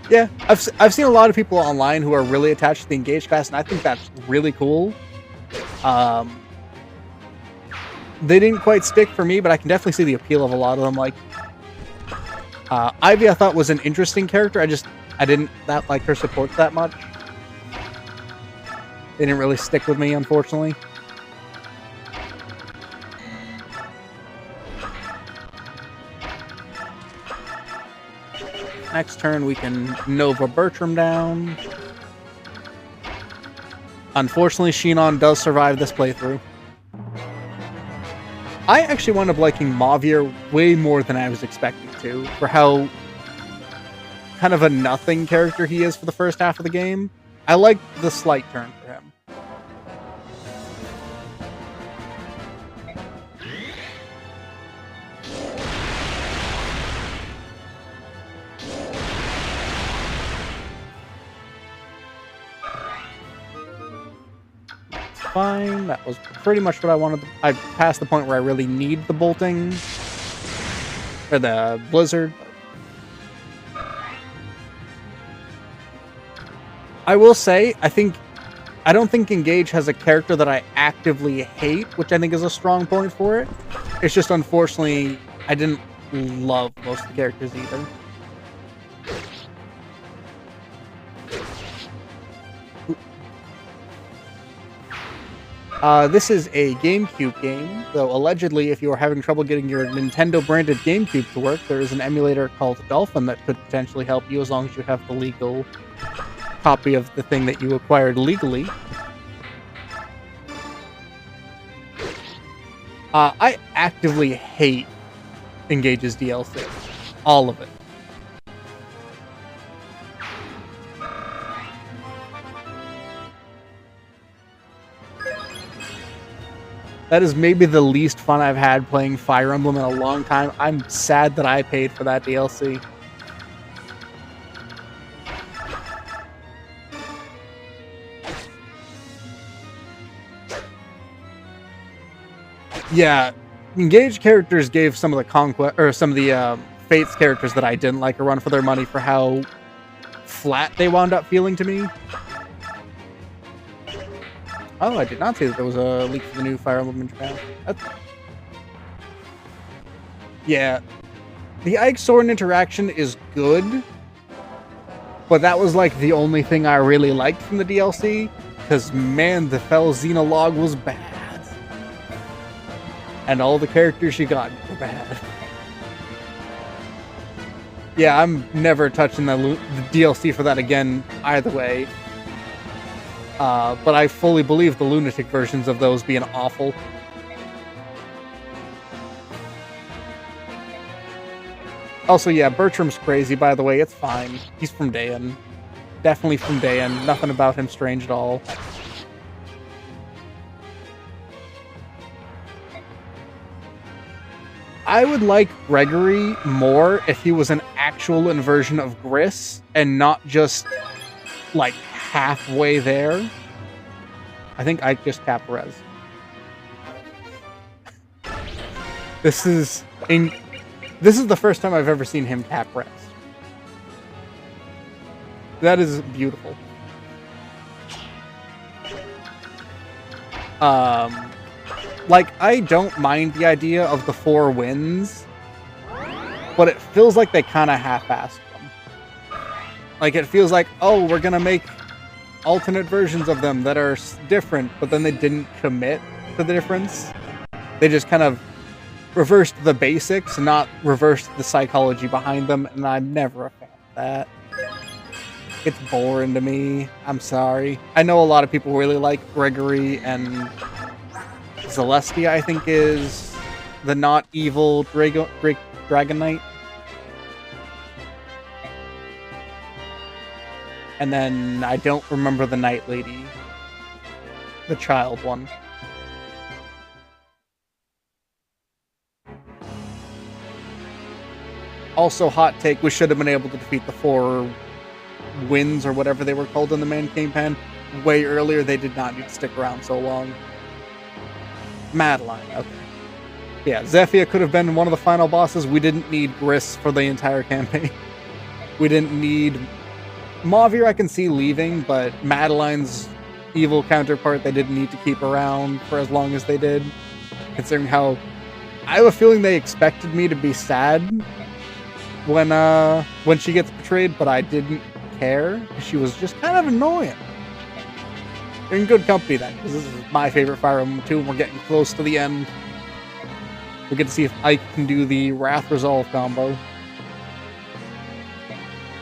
Yeah, I've seen a lot of people online who are really attached to the Engage class, and I think that's really cool. They didn't quite stick for me, but I can definitely see the appeal of a lot of them. Like, Ivy I thought was an interesting character, I didn't like her supports that much. They didn't really stick with me, unfortunately. Next turn, we can Nova Bertram down. Unfortunately, Shinon does survive this playthrough. I actually wound up liking Mavier way more than I was expecting to, for how kind of a nothing character he is for the first half of the game. I like the slight turn for him. Fine. That was pretty much what I wanted. I passed the point where I really need the bolting or the blizzard. I will say, I don't think Engage has a character that I actively hate, which I think is a strong point for it. It's just unfortunately I didn't love most of the characters either. This is a GameCube game, though allegedly if you are having trouble getting your Nintendo-branded GameCube to work, there is an emulator called Dolphin that could potentially help you as long as you have the legal copy of the thing that you acquired legally. I actively hate Engage's DLC. All of it. That is maybe the least fun I've had playing Fire Emblem in a long time. I'm sad that I paid for that DLC. Yeah, Engage characters gave some of the conquest or some of the Fates characters that I didn't like a run for their money for how flat they wound up feeling to me. Oh, I did not see that there was a leak for the new Fire Emblem in Japan. Yeah. The Ike Soren interaction is good, but that was like the only thing I really liked from the DLC, because man, the Fel Xenologue was bad. And all the characters you got were bad. Yeah, I'm never touching the DLC for that again either way. But I fully believe the lunatic versions of those being awful. Also, yeah, Bertram's crazy, by the way. It's fine. He's from Dayan. Definitely from Dayan. Nothing about him strange at all. I would like Gregory more if he was an actual inversion of Gris and not just like halfway there. I think Ike just capped res. This is the first time I've ever seen him cap res. That is beautiful. Like, I don't mind the idea of the 4 wins, but it feels like they kind of half-assed them. Like, it feels like, oh, we're gonna make alternate versions of them that are different, but then they didn't commit to the difference. They just kind of reversed the basics, not reversed the psychology behind them, and I'm never a fan of that. It's boring to me. I'm sorry. I know a lot of people really like Gregory, and Celestia, I think, is the not evil Dragon Knight. And then I don't remember the Night Lady. The child one. Also, hot take, we should have been able to defeat the 4 wins or whatever they were called in the main campaign way earlier. They did not need to stick around so long. Madeline, okay. Yeah, Zephyr could have been one of the final bosses. We didn't need Gris for the entire campaign. We didn't need... Mauvir I can see leaving, but Madeline's evil counterpart they didn't need to keep around for as long as they did. Considering how... I have a feeling they expected me to be sad when she gets betrayed, but I didn't care. She was just kind of annoying. You're in good company then, because this is my favorite Fire Emblem 2, and we're getting close to the end. We get to see if Ike can do the Wrath Resolve combo.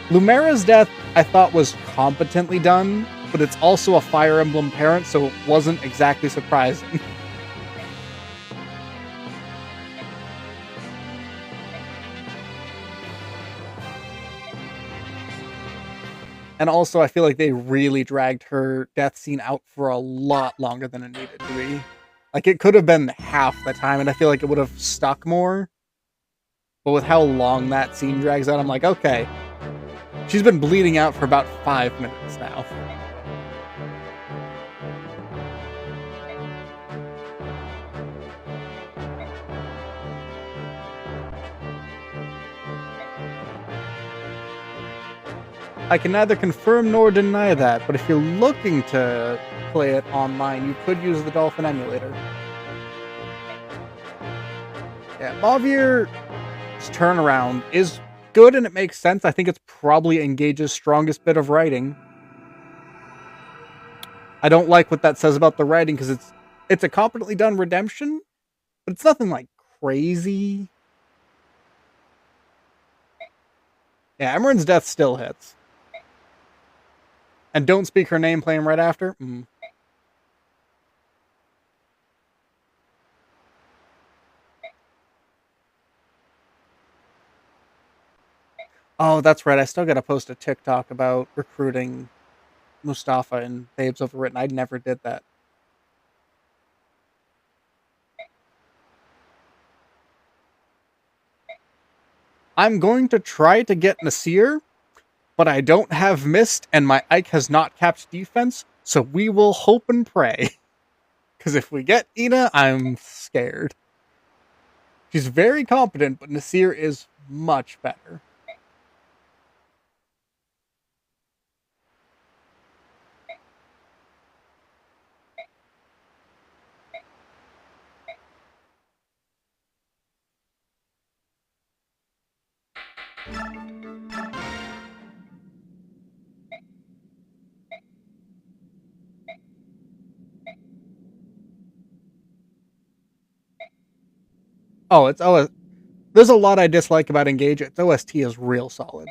Lumera's death, I thought, was competently done, but it's also a Fire Emblem parent, so it wasn't exactly surprising. And also, I feel like they really dragged her death scene out for a lot longer than it needed to be. Like, it could have been half the time, and I feel like it would have stuck more. But with how long that scene drags out, I'm like, okay. She's been bleeding out for about 5 minutes now. I can neither confirm nor deny that, but if you're looking to play it online, you could use the Dolphin emulator. Yeah, Mauvir's turnaround is good and it makes sense. I think it's probably Engage's strongest bit of writing. I don't like what that says about the writing because it's a competently done redemption, but it's nothing like crazy. Yeah, Emran's death still hits. And Don't Speak Her Name playing right after? Oh, that's right. I still gotta post a TikTok about recruiting Mustafa and Babes Overwritten. I never did that. I'm going to try to get Nasir, but I don't have Mist, and my Ike has not capped defense, so we will hope and pray. Because if we get Ina, I'm scared. She's very competent, but Nasir is much better. Oh, it's OS. There's a lot I dislike about Engage. Its OST is real solid.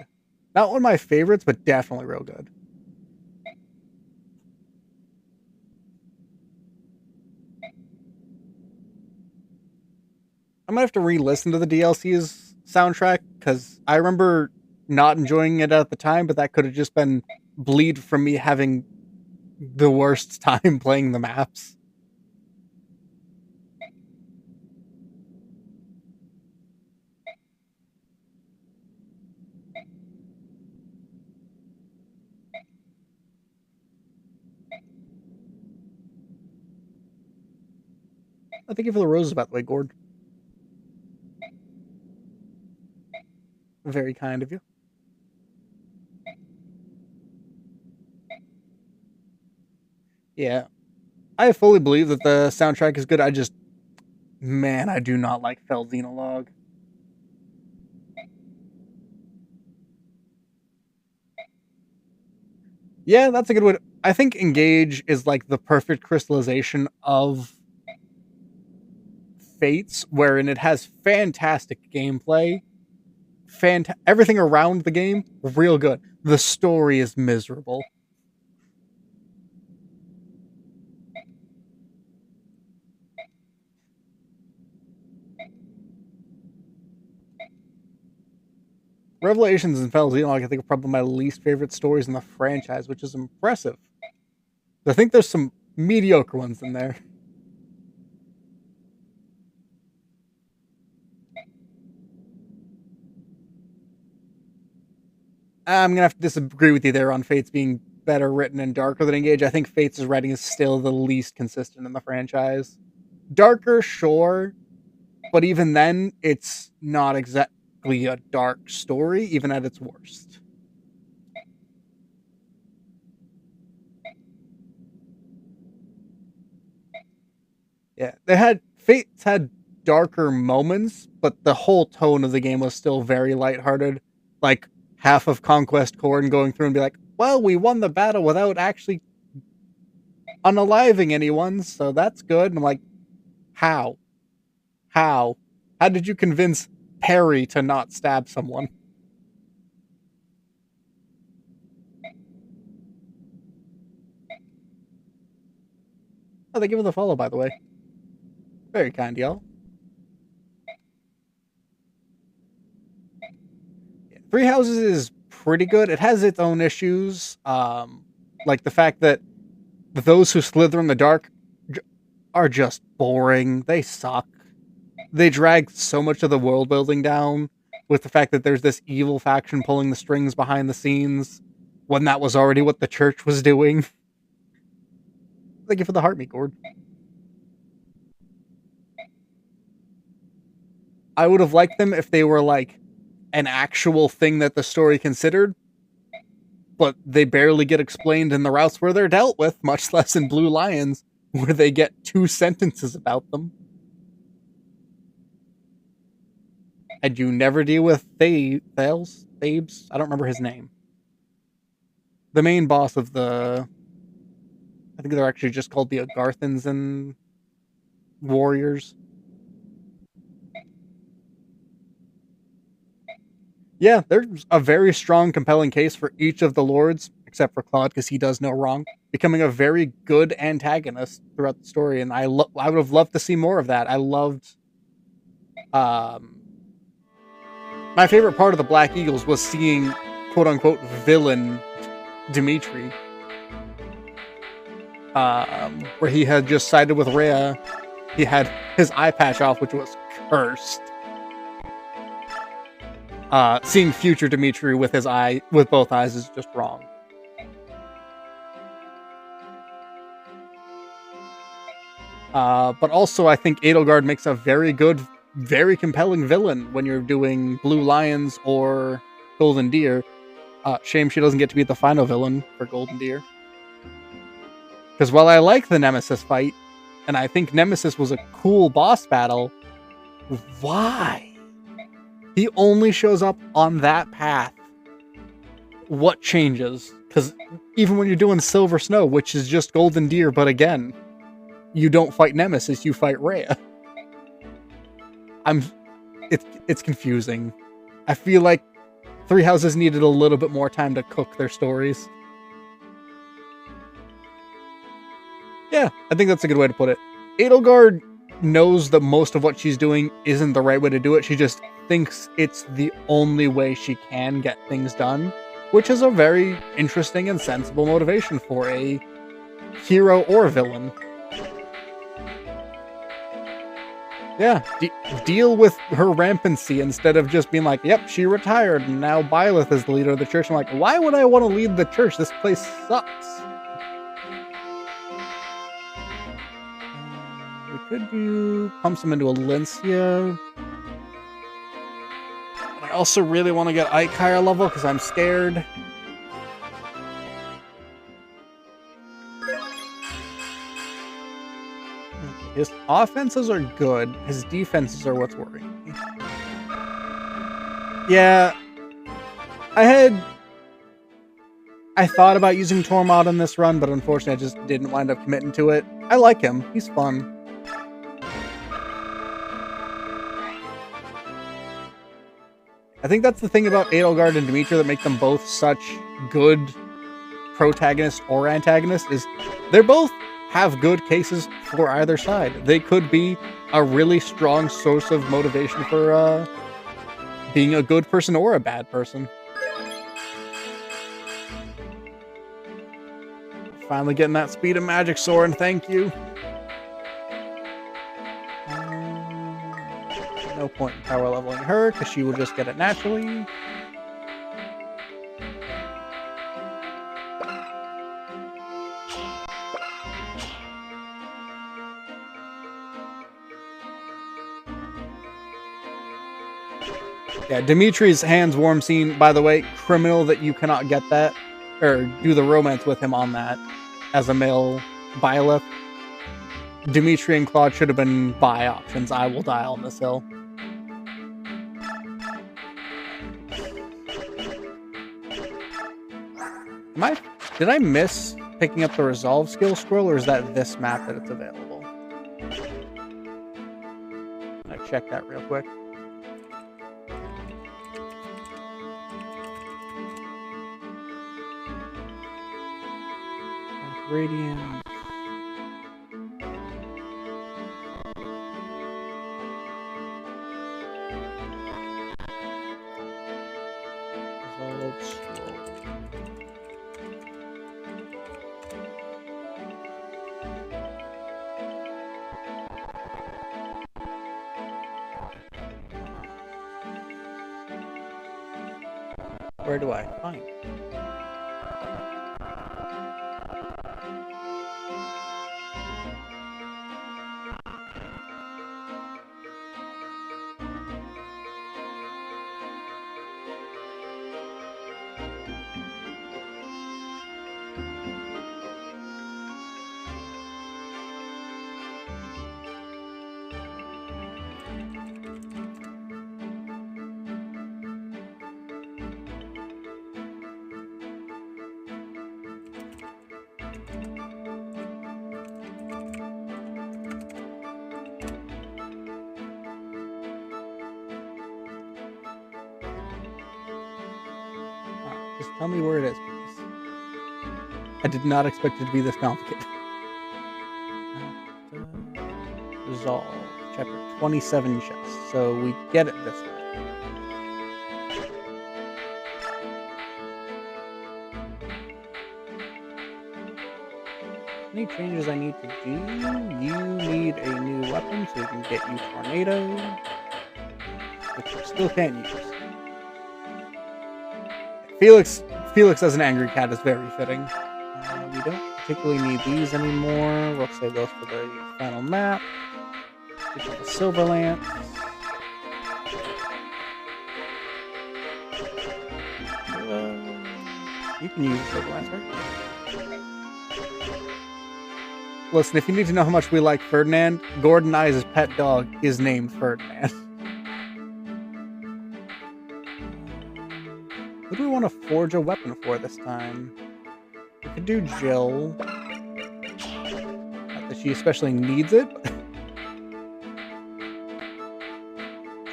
Not one of my favorites, but definitely real good. I'm gonna have to re-listen to the DLC's soundtrack because I remember not enjoying it at the time, but that could have just been bleed from me having the worst time playing the maps. Thank you for the roses, by the way, Gord. Very kind of you. Yeah. I fully believe that the soundtrack is good. Man, I do not like Fell Xenologue. Yeah, that's a good one. I think Engage is like the perfect crystallization of Fates, wherein it has fantastic gameplay, everything around the game real good. The story is miserable. Revelations and Fell Xenologue, I think, are probably my least favorite stories in the franchise, which is impressive. I think there's some mediocre ones in there. I'm gonna have to disagree with you there on Fates being better written and darker than Engage. I think Fates' writing is still the least consistent in the franchise. Darker, sure, but even then, it's not exactly a dark story, even at its worst. Yeah, Fates had darker moments, but the whole tone of the game was still very lighthearted. Like half of Conquest Corn going through and be like, "Well, we won the battle without actually unaliving anyone, so that's good." And I'm like, "How? How? How did you convince Perry to not stab someone?" Oh, they give it the follow, by the way. Very kind, y'all. Three Houses is pretty good. It has its own issues, like the fact that those who slither in the dark are just boring. They suck. They drag so much of the world building down with the fact that there's this evil faction pulling the strings behind the scenes when that was already what the church was doing. Thank you for the heart, me, Gord. I would have liked them if they were like an actual thing that the story considered, but they barely get explained in the routes where they're dealt with, much less in Blue Lions, where they get 2 sentences about them. And you never deal with Thales? Thebes? I don't remember his name. The main boss of I think they're actually just called the Agarthans and Warriors. Yeah, there's a very strong, compelling case for each of the lords, except for Claude, because he does no wrong, becoming a very good antagonist throughout the story, and I would have loved to see more of that. I loved, my favorite part of the Black Eagles was seeing "quote unquote" villain Dimitri, where he had just sided with Rhea. He had his eye patch off, which was cursed. Seeing future Dimitri with both eyes is just wrong. But also, I think Edelgard makes a very good, very compelling villain when you're doing Blue Lions or Golden Deer. Shame she doesn't get to be the final villain for Golden Deer. Because while I like the Nemesis fight, and I think Nemesis was a cool boss battle, why? He only shows up on that path. What changes? Because even when you're doing Silver Snow, which is just Golden Deer, but again, you don't fight Nemesis, you fight Rhea. It's confusing. I feel like Three Houses needed a little bit more time to cook their stories. Yeah, I think that's a good way to put it. Edelgard knows that most of what she's doing isn't the right way to do it. She just thinks it's the only way she can get things done, which is a very interesting and sensible motivation for a hero or villain. Yeah, deal with her rampancy instead of just being like, yep, she retired and now Byleth is the leader of the church. I'm like, why would I want to lead the church? This place sucks. We could do pump some into Alencia. I also really want to get Ike higher level because I'm scared. His offenses are good. His defenses are what's worrying me. Yeah. I thought about using Tormod in this run, but unfortunately I just didn't wind up committing to it. I like him. He's fun. I think that's the thing about Edelgard and Dimitri that make them both such good protagonists or antagonists, is they're both have good cases for either side. They could be a really strong source of motivation for being a good person or a bad person. Finally getting that speed and magic sword, thank you. No point in power leveling her, because she will just get it naturally. Yeah, Dimitri's hands warm scene, by the way, criminal that you cannot get that, or do the romance with him on that, as a male Byleth. Dimitri and Claude should have been buy options. I will die on this hill. Did I miss picking up the Resolve skill scroll, or is that this map that it's available? I check that real quick. Radiance. Resolve scroll. Where do I find it? Just tell me where it is, please. I did not expect it to be this complicated. Resolve. Chapter 27 chests. So we get it this time. Any changes I need to do? You need a new weapon so we can get you Tornado, which you still can't use. Felix as an angry cat is very fitting. We don't particularly need these anymore. We'll save those for the final map. Get the Silver Lance. You can use the Silver Lance, right? Listen, if you need to know how much we like Ferdinand, Gordon I's pet dog is named Ferdinand. Who do we want to forge a weapon for this time? We could do Jill. Not that she especially needs it.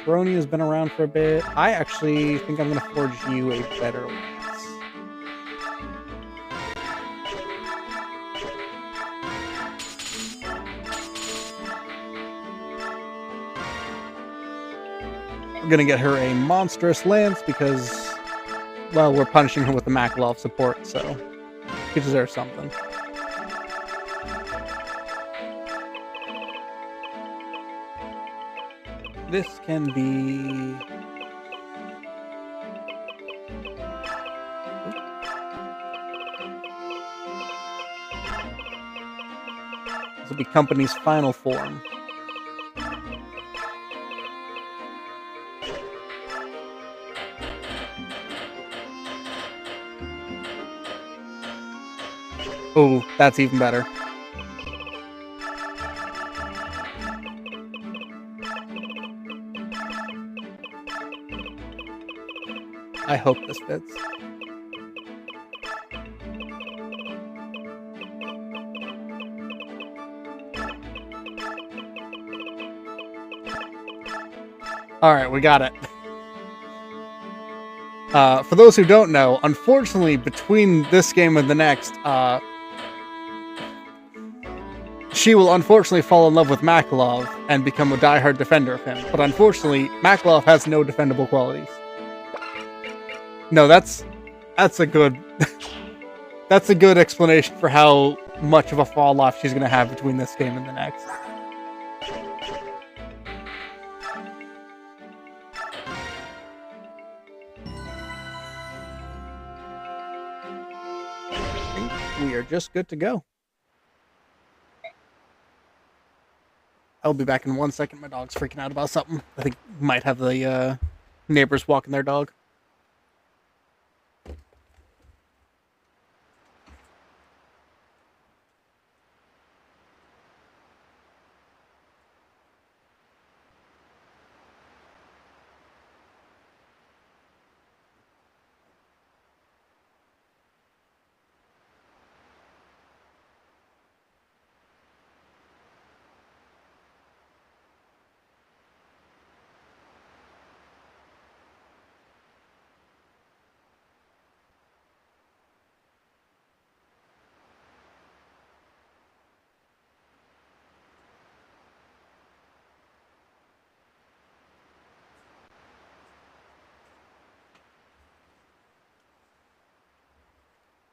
Brony has been around for a bit. I actually think I'm going to forge you a better lance. We're going to get her a monstrous lance because, well, we're punishing her with the Makalov support, so she deserves something. This can be... will be company's final form. Oh, that's even better. I hope this fits. Alright, we got it. For those who don't know, unfortunately, between this game and the next, she will unfortunately fall in love with Makalov and become a diehard defender of him. But unfortunately, Makalov has no defendable qualities. No, that's a good that's a good explanation for how much of a fall off she's gonna have between this game and the next. I think we are just good to go. I'll be back in 1 second. My dog's freaking out about something. I think might have the neighbors walking their dog.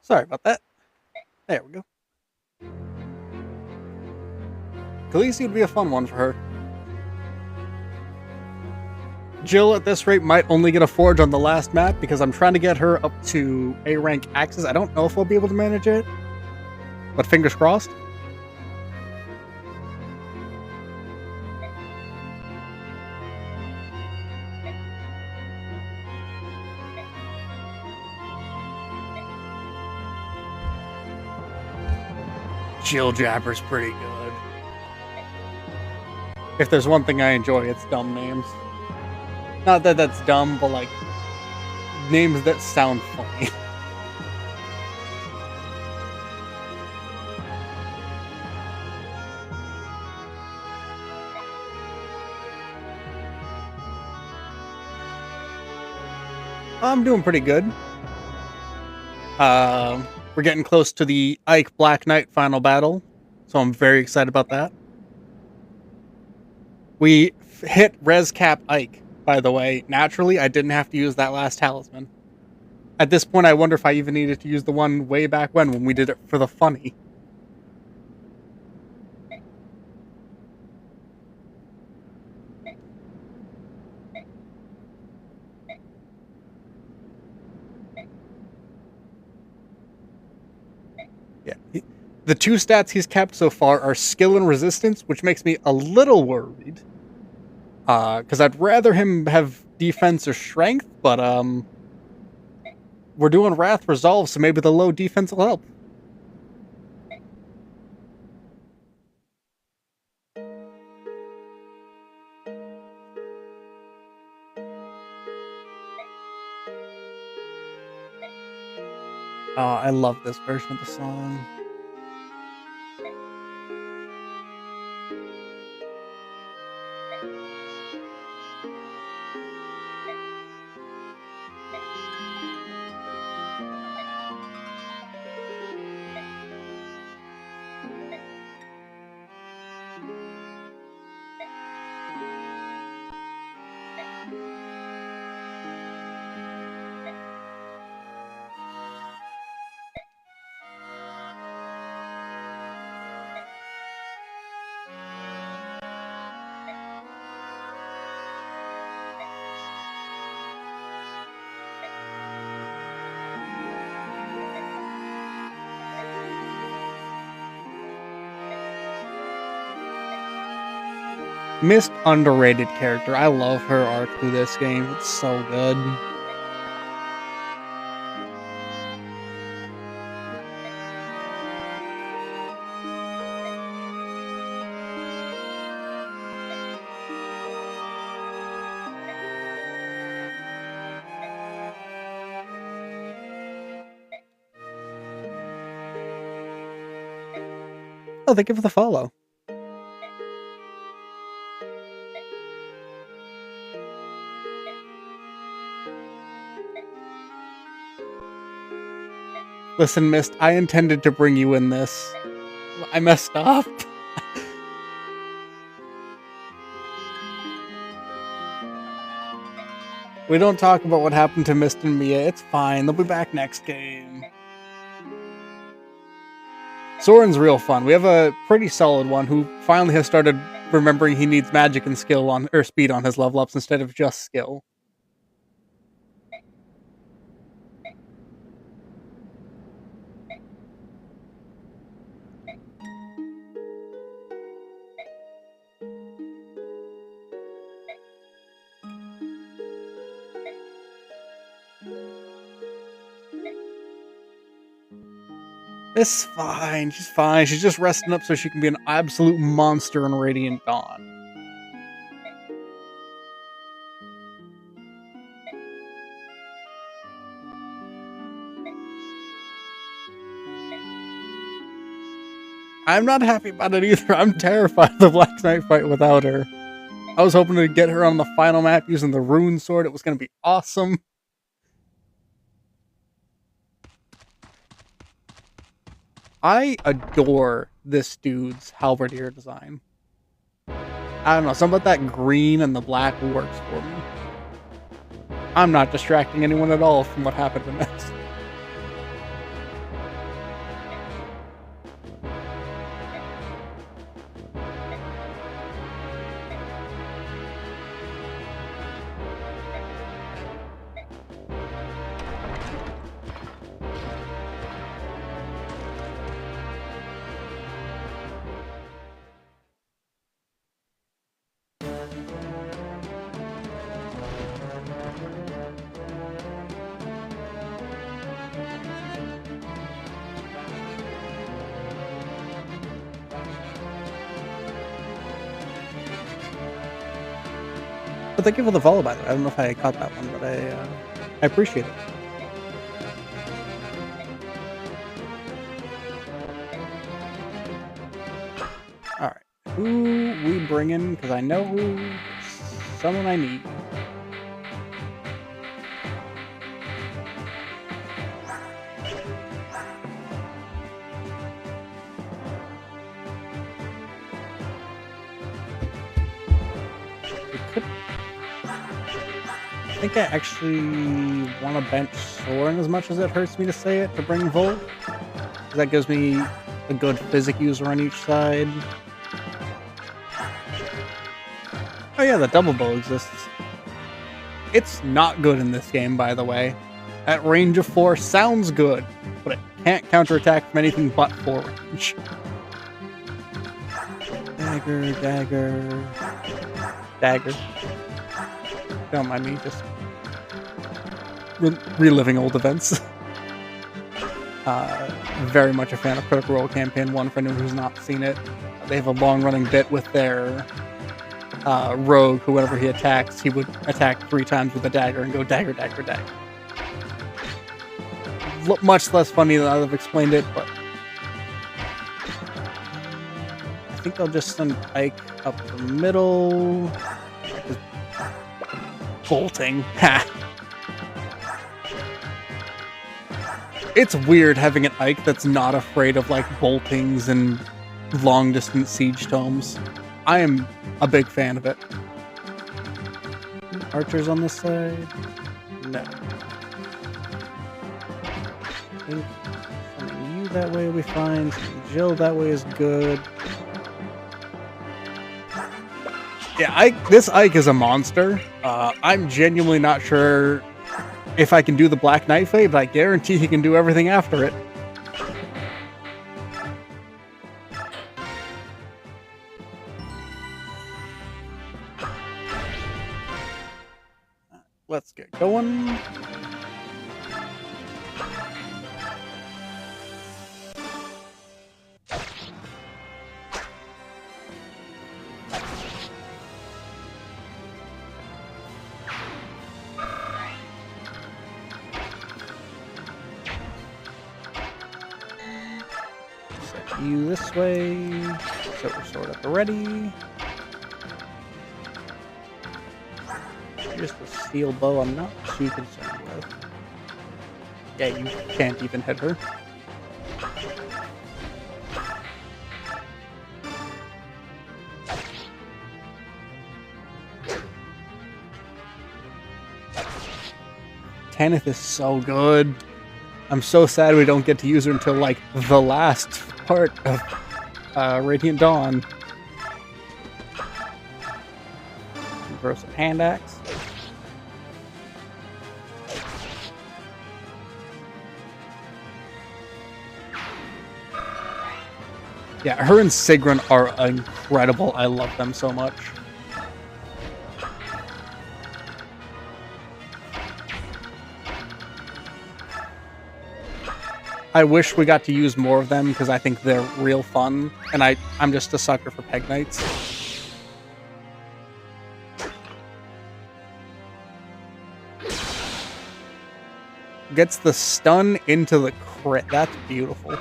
Sorry about that. There we go. Khaleesi would be a fun one for her. Jill at this rate might only get a forge on the last map because I'm trying to get her up to A rank axes. I don't know if I'll be able to manage it, but fingers crossed. Jill Jabber's pretty good. If there's one thing I enjoy, it's dumb names. Not that that's dumb, but like names that sound funny. I'm doing pretty good. We're getting close to the Ike Black Knight final battle, so I'm very excited about that. We hit Res Cap Ike, by the way. Naturally, I didn't have to use that last talisman. At this point, I wonder if I even needed to use the one way back when we did it for the funny. Yeah. The two stats he's kept so far are skill and resistance, which makes me a little worried. Because I'd rather him have defense or strength, but we're doing Wrath Resolve, so maybe the low defense will help. I love this version of the song. Mist, underrated character. I love her arc through this game. It's so good. Oh, thank you for the follow. Listen, Mist, I intended to bring you in this. I messed up. We don't talk about what happened to Mist and Mia. It's fine. They'll be back next game. Soren's real fun. We have a pretty solid one who finally has started remembering he needs magic and skill on, or speed on his level ups instead of just skill. It's fine. She's fine. She's just resting up so she can be an absolute monster in Radiant Dawn. I'm not happy about it either. I'm terrified of the Black Knight fight without her. I was hoping to get her on the final map using the rune sword. It was going to be awesome. I adore this dude's halberdier design. I don't know, something about that green and the black works for me. I'm not distracting anyone at all from what happened to Mist. But thank you for the follow, by the way. I don't know if I caught that one, but I appreciate it. Alright. Who we bringing? Because I know someone I need. I think I actually want to bench Soren as much as it hurts me to say it to bring Volt. That gives me a good physic user on each side. Oh yeah, the double bow exists. It's not good in this game, by the way. At range of 4 sounds good, but it can't counterattack from anything but 4 range. Dagger, dagger, dagger. Don't mind me, just reliving old events. Very much a fan of Critical Role Campaign 1 for anyone who's not seen it. They have a long-running bit with their rogue, who whenever he attacks, he would attack 3 times with a dagger and go dagger, dagger, dagger. Much less funny than I've explained it, but I think I'll just send Ike up the middle. Bolting. Ha! It's weird having an Ike that's not afraid of, like, boltings and long-distance siege tomes. I am a big fan of it. Archers on this side? No. I think sending you that way will be fine. Sending Jill that way is good. Yeah, this Ike is a monster. I'm genuinely not sure if I can do the Black Knight fate, but I guarantee he can do everything after it. let's get going. Set you this way. Silver sword at the ready. Just the steel bow I'm not too concerned with. Yeah, you can't even hit her. Tanith is so good. I'm so sad we don't get to use her until, like, the last part of Radiant Dawn. Throw some hand axe. Yeah, her and Sigrun are incredible. I love them so much. I wish we got to use more of them because I think they're real fun, and I'm just a sucker for Peg Knights. Gets the stun into the crit. That's beautiful.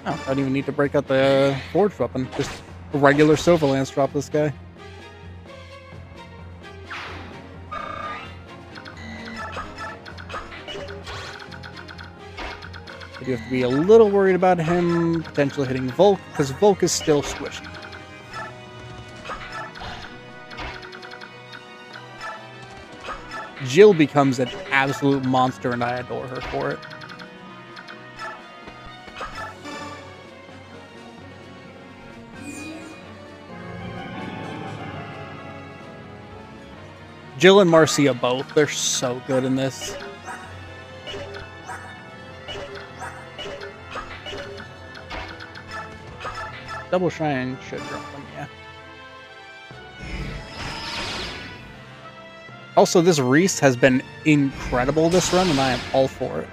Oh, I don't even need to break out the forged weapon. Just a regular Silverlance drop this guy. I do have to be a little worried about him potentially hitting Volk, because Volk is still squishy. Jill becomes an absolute monster, and I adore her for it. Jill and Marcia both, they're so good in this. Double Shine should drop them, yeah. Also, this Reese has been incredible this run, and I am all for it.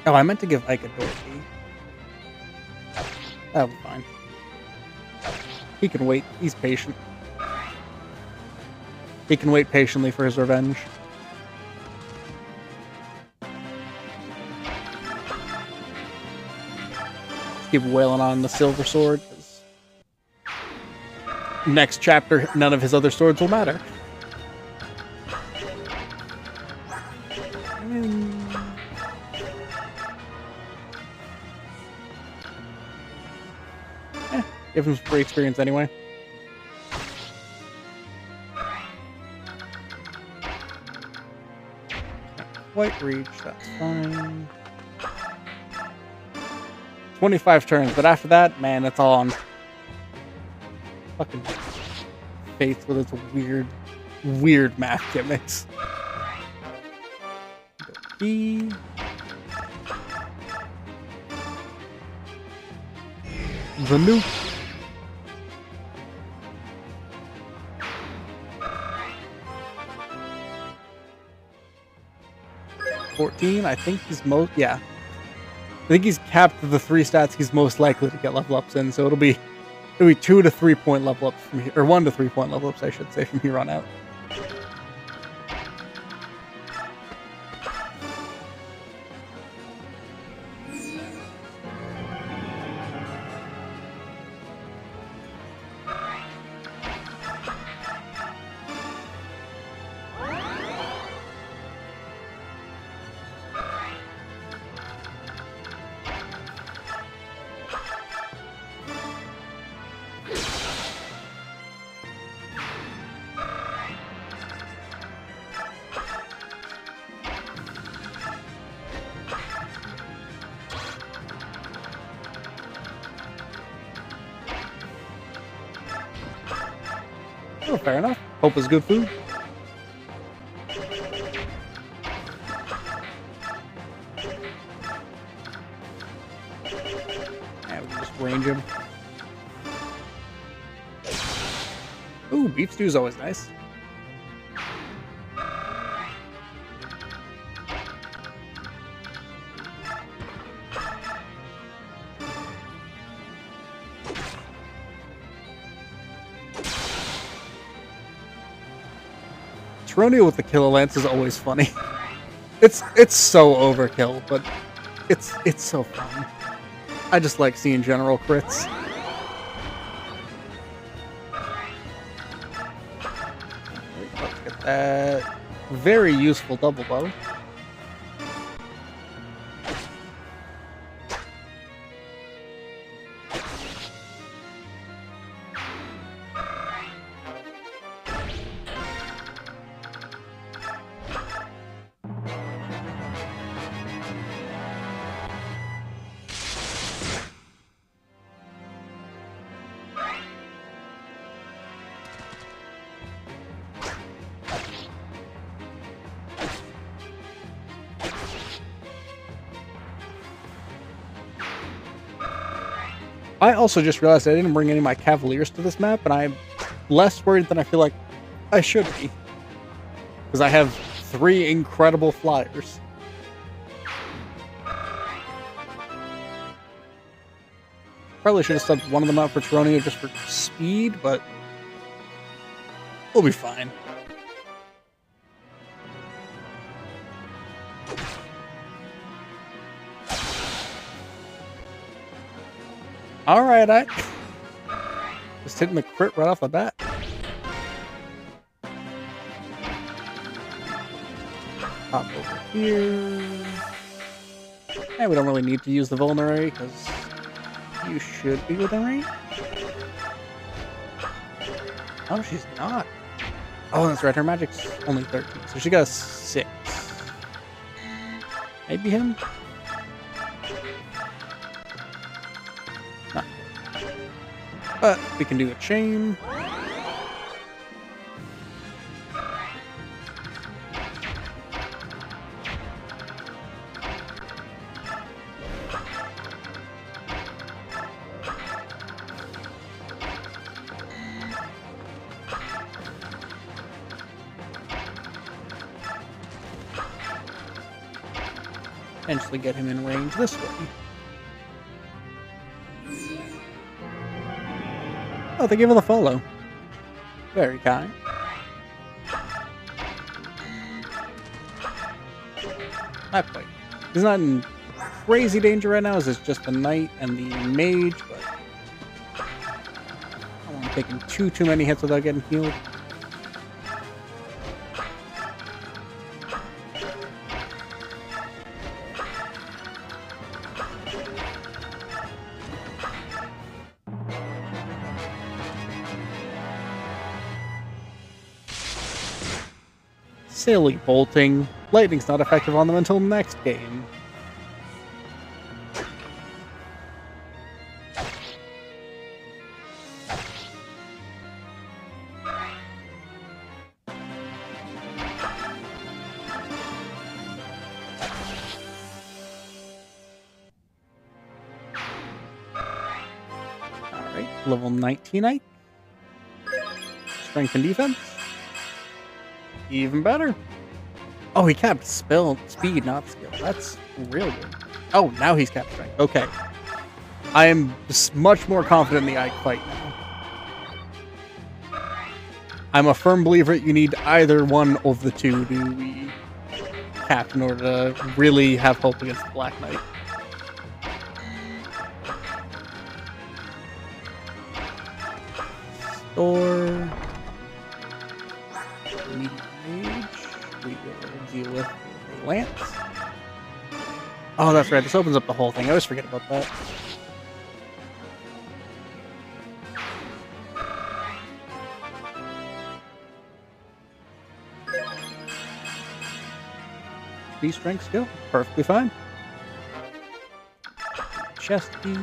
Oh, I meant to give Ike a Dorothy. That'll be fine. He can wait. He's patient. He can wait patiently for his revenge. Just keep wailing on the silver sword. Next chapter, none of his other swords will matter. Give him some free experience anyway. White reach, that's fine. 25 turns, but after that, man, it's all on. Fucking Faith with its weird math gimmicks. B. The nuke. 14, I think he's yeah. I think he's capped the 3 stats he's most likely to get level ups in, so it'll be 2 to 3 point level ups from here, or 1 to 3 point level ups, I should say, from here on out. Oh, fair enough. Hope is good food. Yeah, we can just range him. Ooh, beef stew is always nice. Tyronia with the killer lance is always funny. It's so overkill, but it's so fun. I just like seeing general crits. Let's get that very useful double bow. I also just realized I didn't bring any of my Cavaliers to this map, and I'm less worried than I feel like I should be. Because I have 3 incredible flyers. Probably should have subbed one of them out for Tyronia just for speed, but we'll be fine. Alright, I just hitting the crit right off the bat. Pop over here. And we don't really need to use the vulnerary because you should be within range. Oh, she's not. Oh, that's right. Her magic's only 13, so she got a 6. Maybe him? Not. But we can do a chain. Potentially get him in range this way. Oh, they gave her the follow. Very kind. Not quite. He's not in crazy danger right now, as it's just the knight and the mage, but I don't want him taking too many hits without getting healed. Silly bolting. Lightning's not effective on them until next game. Alright, level 19 Ike. Strength and defense. Even better. Oh, he capped speed, not skill. That's real good. Oh, now he's capped strength. Okay. I am much more confident in the Ike fight now. I'm a firm believer you need either one of the two to be capped in order to really have hope against the Black Knight. Store. We will deal with a lance. Oh, that's right. This opens up the whole thing. I always forget about that. B strength skill. Perfectly fine. Chesty.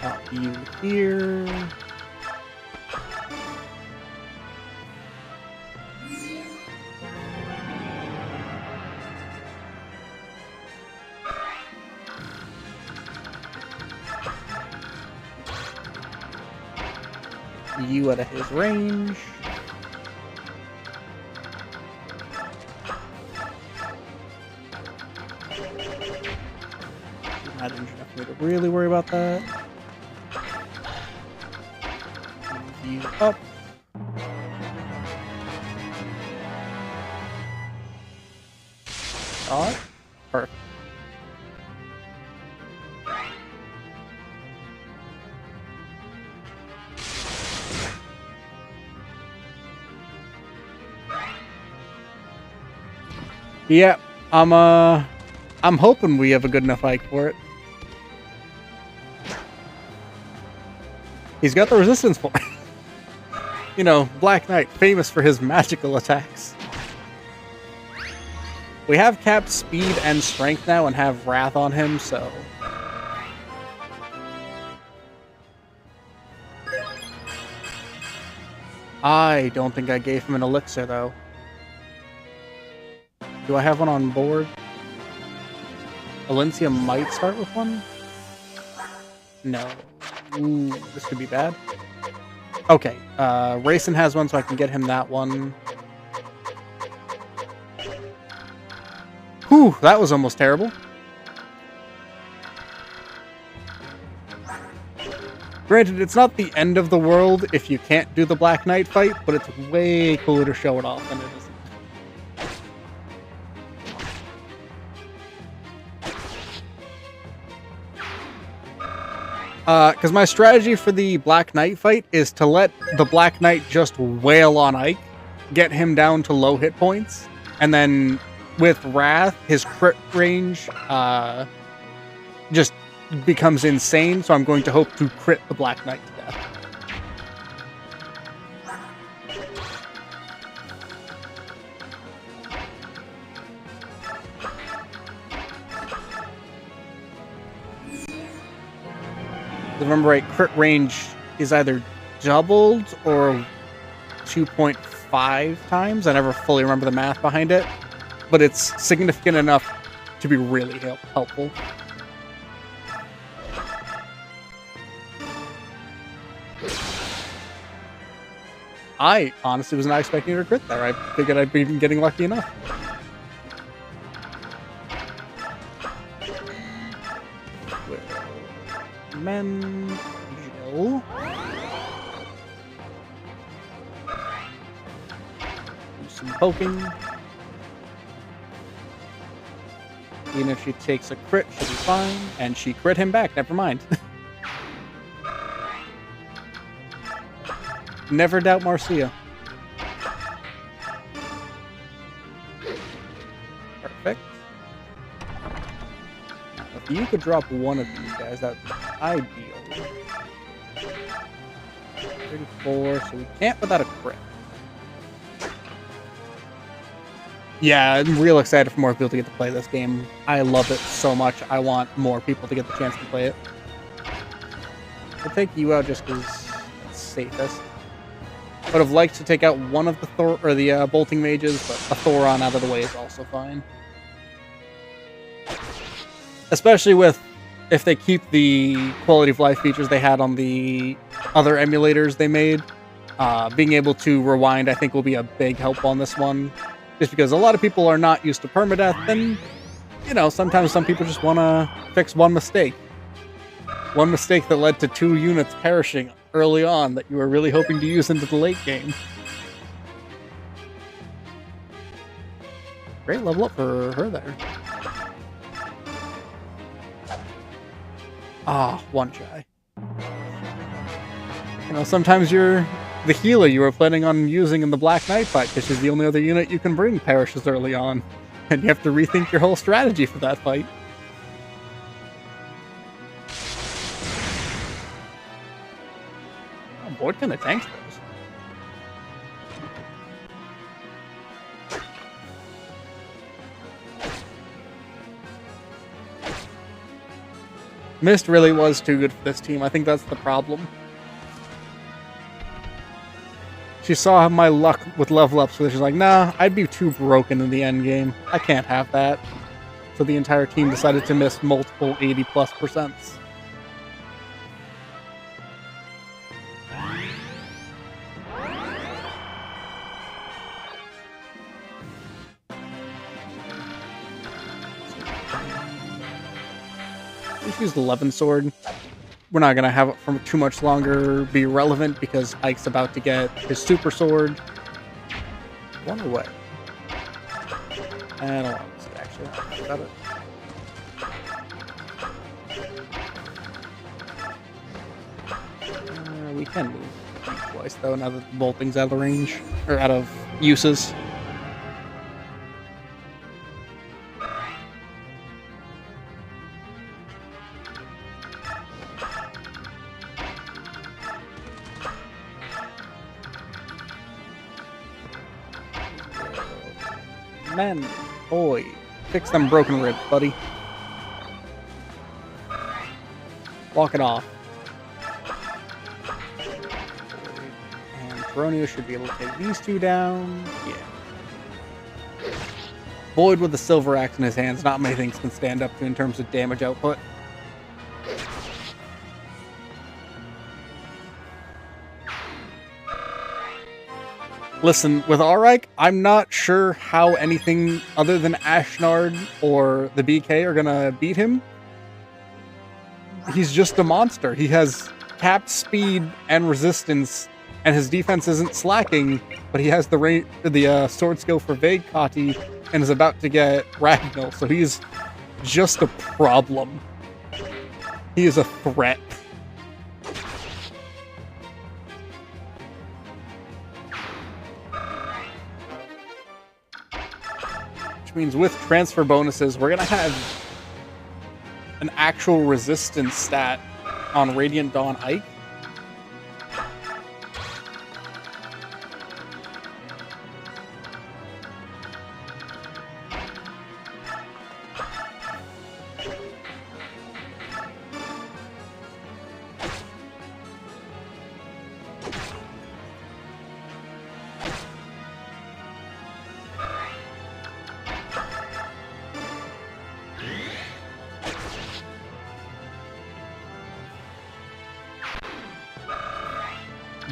Pop you here. you out of his range. Not injured enough for me to really worry about that. Move you up. Shot. Perfect. Yeah, I'm hoping we have a good enough hike for it. He's got the resistance for it. You know, Black Knight, famous for his magical attacks. We have capped speed and strength now and have Wrath on him, so... I don't think I gave him an elixir, though. Do I have one on board? Valencia might start with one? No. Ooh, this could be bad. Okay, Rayson has one, so I can get him that one. Whew, that was almost terrible. Granted, it's not the end of the world if you can't do the Black Knight fight, but it's way cooler to show it off than it isn't. Because my strategy for the Black Knight fight is to let the Black Knight just wail on Ike, get him down to low hit points, and then with Wrath, his crit range just becomes insane, so I'm going to hope to crit the Black Knight to death. Remember right, crit range is either doubled or 2.5 times. I never fully remember the math behind it, but it's significant enough to be really helpful. I honestly was not expecting her to crit there. I figured I'd be getting lucky enough. Mangel. Do some poking. Even if she takes a crit, she'll be fine. And she crit him back, never mind. Never doubt Marcia. Perfect. Now, if you could drop one of these guys, that would be ideal. 34, so we can't without a crit. Yeah, I'm real excited for more people to get to play this game. I love it so much. I want more people to get the chance to play it. I'll take you out just because it's safest. Would have liked to take out one of the bolting mages, but a Thoron out of the way is also fine. Especially with if they keep the quality of life features they had on the other emulators they made. Being able to rewind, I think, will be a big help on this one. Just because a lot of people are not used to permadeath, and, you know, sometimes some people just want to fix one mistake. One mistake that led to 2 units perishing early on that you were really hoping to use into the late game. Great level up for her there. Ah, one shy. You know, sometimes you're the healer you were planning on using in the Black Knight fight, because she's the only other unit you can bring perishes early on. And you have to rethink your whole strategy for that fight. What kind of tanks those? Mist really was too good for this team. I think that's the problem. She saw my luck with level ups, so she's like, nah, I'd be too broken in the end game. I can't have that. So the entire team decided to miss multiple 80+%. just use the Levin Sword. We're not gonna have it for too much longer be relevant because Ike's about to get his Super Sword. One away. I don't want to see actually. About it. We can move twice though now that the bolting's out of range or out of uses. Man, boy, fix them broken ribs, buddy. Walk it off. And Veronio should be able to take these two down. Yeah. Void with the silver axe in his hands, not many things can stand up to in terms of damage output. Listen, with Aurike, I'm not sure how anything other than Ashnard or the BK are gonna beat him. He's just a monster. He has capped speed and resistance, and his defense isn't slacking, but he has the sword skill for Vague Kati and is about to get Ragnall, so he's just a problem. He is a threat. Means with transfer bonuses, we're gonna have an actual resistance stat on Radiant Dawn Ike.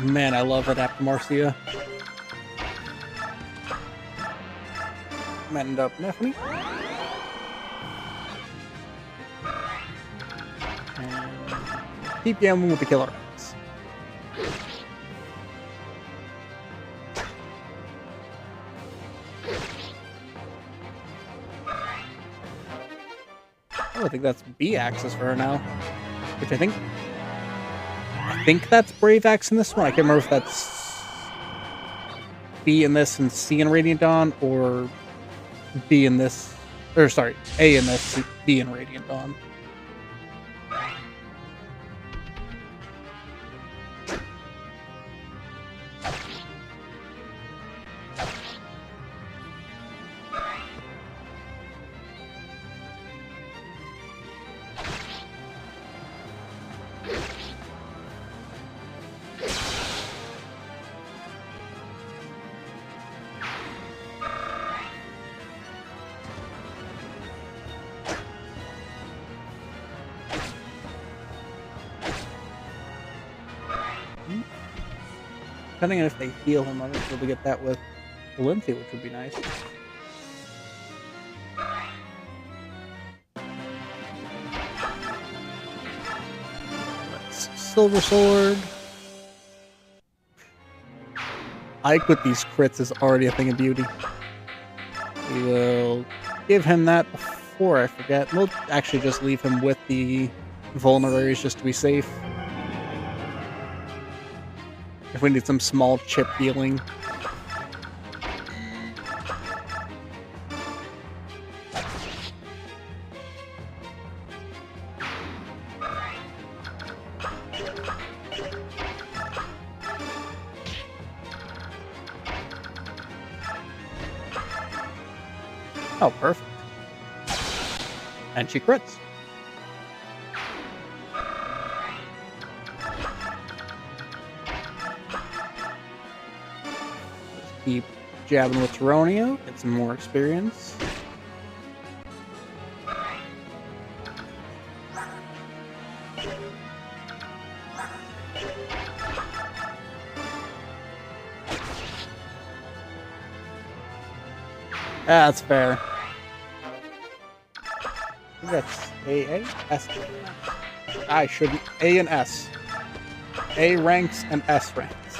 Man, I love it after Marcia. End up Nephany. And keep gambling with the killer axe. Oh, I think that's B axis for her now. Which I think that's Brave Axe in this one. I can't remember if that's B in this and C in Radiant Dawn, or B in this, or sorry, A in this, B in Radiant Dawn. Depending on if they heal him, I'm going to be able to get that with Olympia, which would be nice. Silver Sword. Ike with these crits is already a thing of beauty. We will give him that before I forget. We'll actually just leave him with the vulneraries just to be safe. If we need some small chip healing. Oh, perfect. And she crits. Keep jabbing with Veronio, get some more experience. That's fair. think that's AA? S. I shouldn't. A and S. A ranks and S ranks.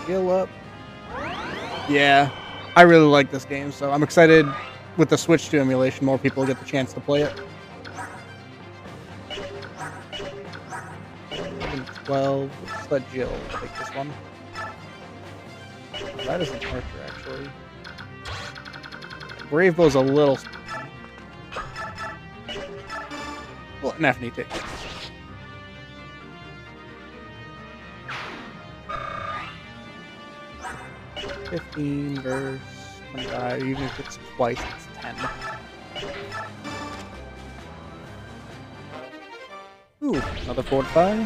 Heal up. Yeah, I really like this game, so I'm excited with the Switch to emulation. More people get the chance to play it. 11, 12. Let's let Jill take this one. That is an archer, actually. Brave Bow's a little. Well, Neffany take it. 15 verse 25, even if it's twice, it's 10. Ooh, another fortify.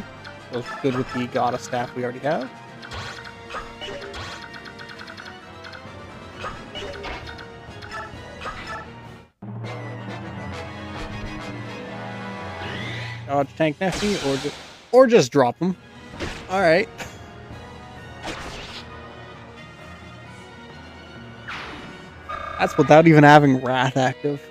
Goes good with the Goddess staff we already have. Dodge tank Neffy, or just drop them. All right. That's without even having Wrath active.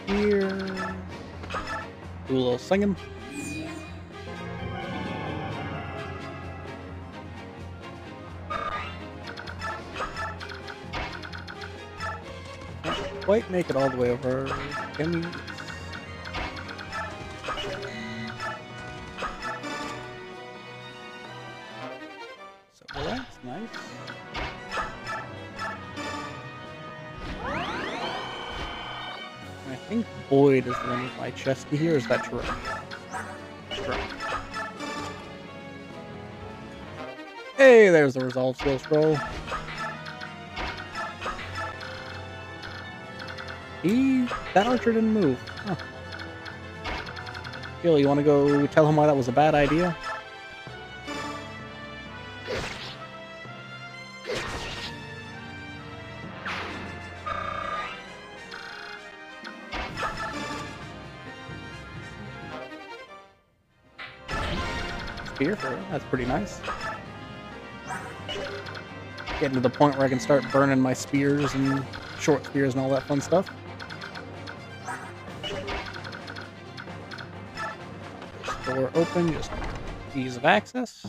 Here. Do a little singing. Can't quite make it all the way over. Can we? So that's nice. I think Boyd is the one with my chesty here. Is that true? Correct. Hey, there's the resolve skill scroll. That archer didn't move. Huh. Gil, you want to go tell him why that was a bad idea? Spear for her. That's pretty nice. Getting to the point where I can start burning my spears and short spears and all that fun stuff. This door open, just ease of access.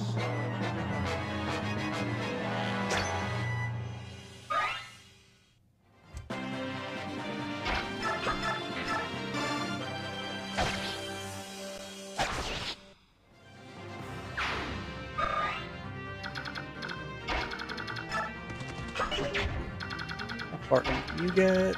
What do you get?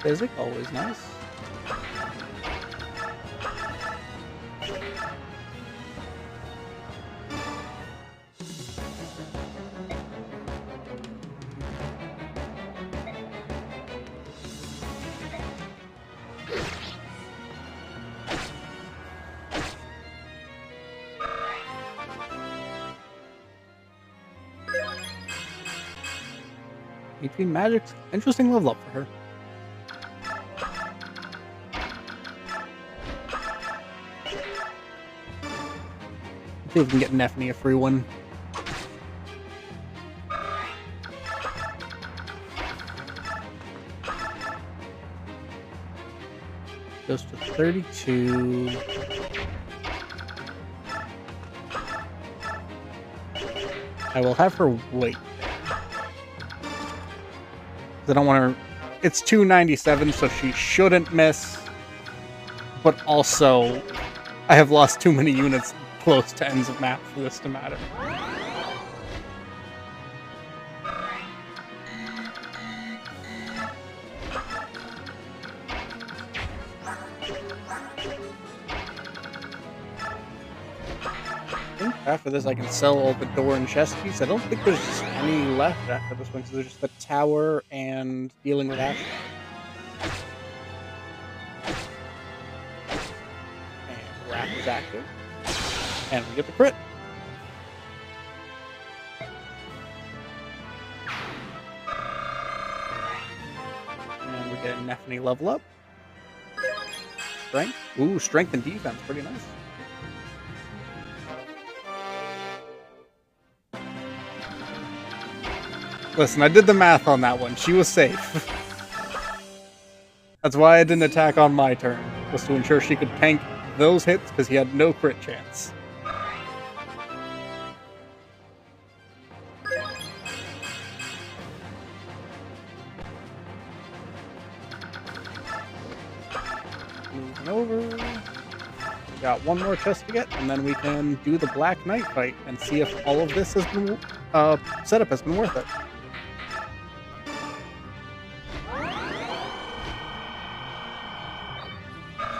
Physic, always nice. EP Magic's interesting level up for her. See if we can get Neffany a free one. Goes to 32. I will have her wait. I don't want her. It's 297, so she shouldn't miss. But also, I have lost too many units close to ends of map for this to matter. I think after this I can sell all the door and chest pieces. I don't think there's any left after this one, because there's just the tower and dealing with Ash. And Wrath is active. And we get the crit. And we get a Nephany level up. Strength. Ooh, strength and defense. Pretty nice. Listen, I did the math on that one. She was safe. That's why I didn't attack on my turn. Was to ensure she could tank those hits, because he had no crit chance. Moving over. We got one more chest to get, and then we can do the Black Knight fight and see if all of this has been setup has been worth it.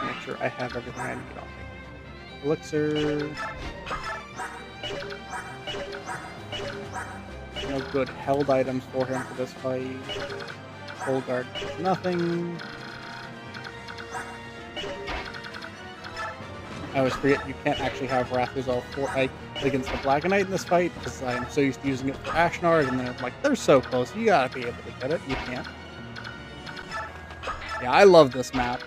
Make sure I have everything I need on me. Elixir. No good held items for him for this fight. Full guard, nothing. I always forget you can't actually have Wrath Resolve against the Black Knight in this fight, because I'm so used to using it for Ashnard, and then I'm like, they're so close, you gotta be able to get it. You can't. Yeah, I love this map.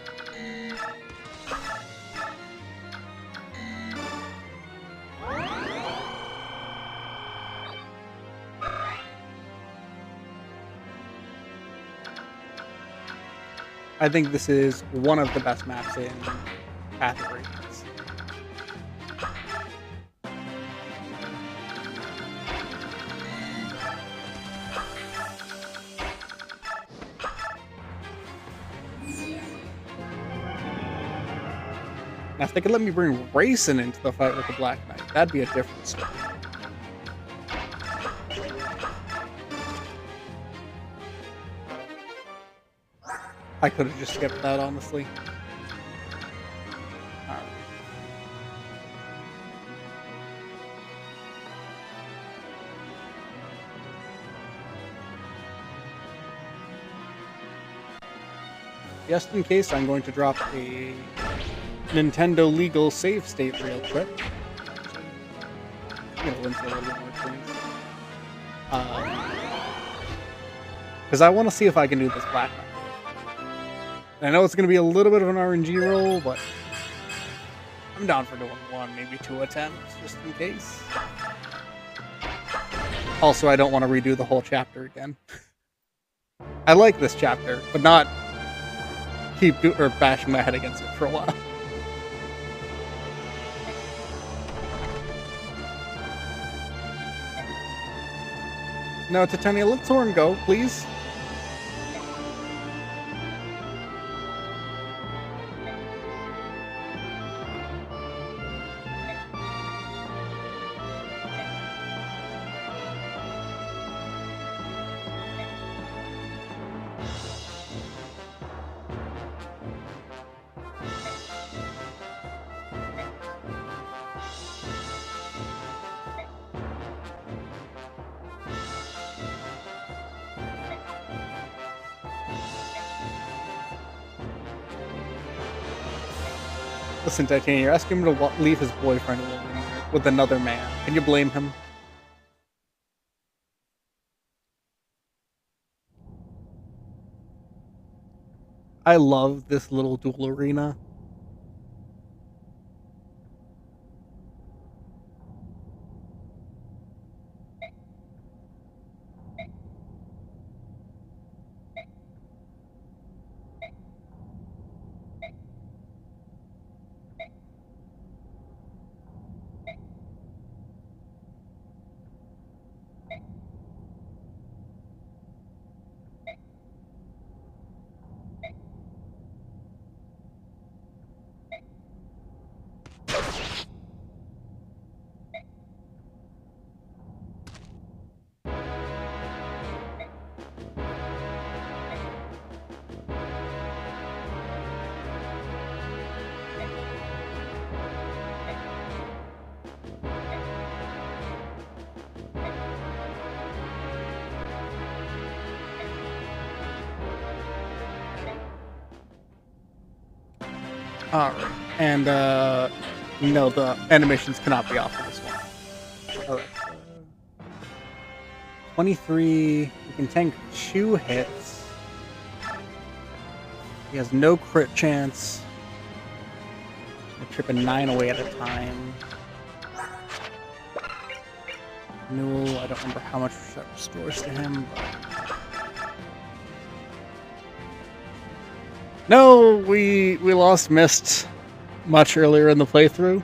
I think this is one of the best maps in Path of Radiance. Now, if they could let me bring Rayson into the fight with the Black Knight, that'd be a different story. I could have just skipped that, honestly. Alright. Just in case, I'm going to drop a Nintendo legal save state real quick. I'm gonna link a little bit more things. Because I want to see if I can do this Black Knight. I know it's going to be a little bit of an RNG roll, but I'm down for doing one, maybe two attempts, just in case. Also, I don't want to redo the whole chapter again. I like this chapter, but not keep bashing my head against it for a while. No, Titania, let Thorin go, please. Listen, Titania, you're asking him to leave his boyfriend alone with another man. Can you blame him? I love this little duel arena. Alright. And, no, the animations cannot be off for this one. Alright. 23. You can tank 2 hits. He has no crit chance. I'm tripping 9 away at a time. No, I don't remember how much that restores to him, but... No, we lost Mist much earlier in the playthrough.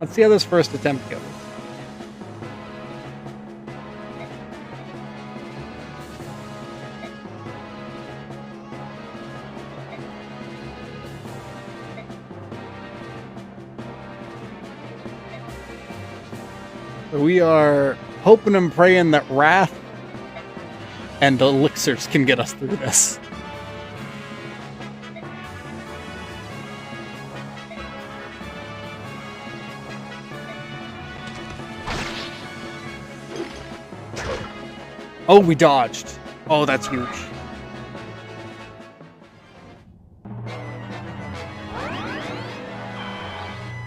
Let's see how this first attempt goes. We are hoping and praying that Wrath and elixirs can get us through this. Oh, we dodged. Oh, that's huge.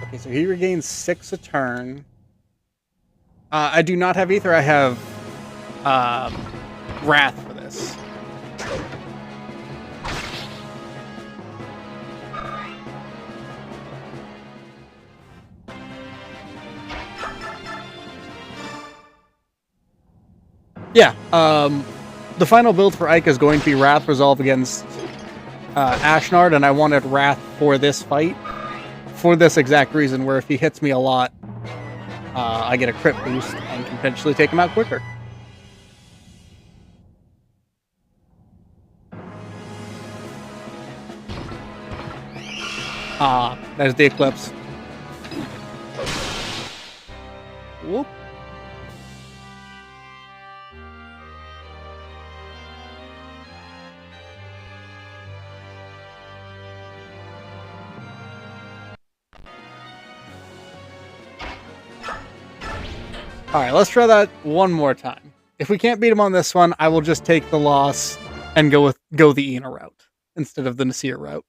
Okay, so he regains 6 a turn. I do not have Ether. I have Wrath for this. Yeah, the final build for Ike is going to be Wrath Resolve against Ashnard, and I wanted Wrath for this fight for this exact reason, where if he hits me a lot, I get a crit boost and can potentially take him out quicker. There's the Eclipse. Whoop. Alright, let's try that one more time. If we can't beat him on this one, I will just take the loss and go the Ina route instead of the Nasir route.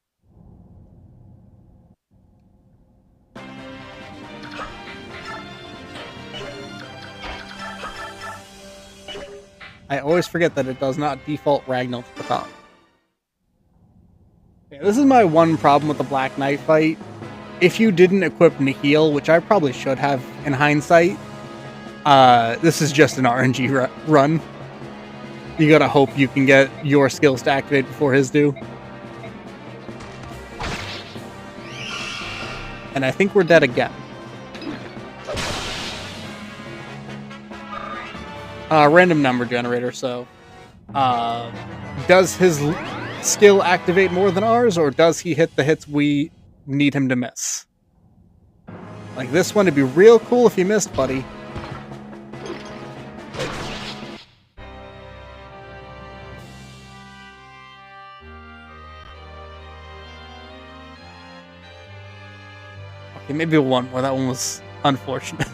I always forget that it does not default Ragnar to the top. Yeah, this is my one problem with the Black Knight fight. If you didn't equip Nihil, which I probably should have in hindsight, this is just an RNG run. You gotta hope you can get your skills to activate before his do. And I think we're dead again. Random number generator, so... does his skill activate more than ours, or does he hit the hits we need him to miss? Like this one, it'd be real cool if he missed, buddy. Okay, maybe one more. That one was unfortunate.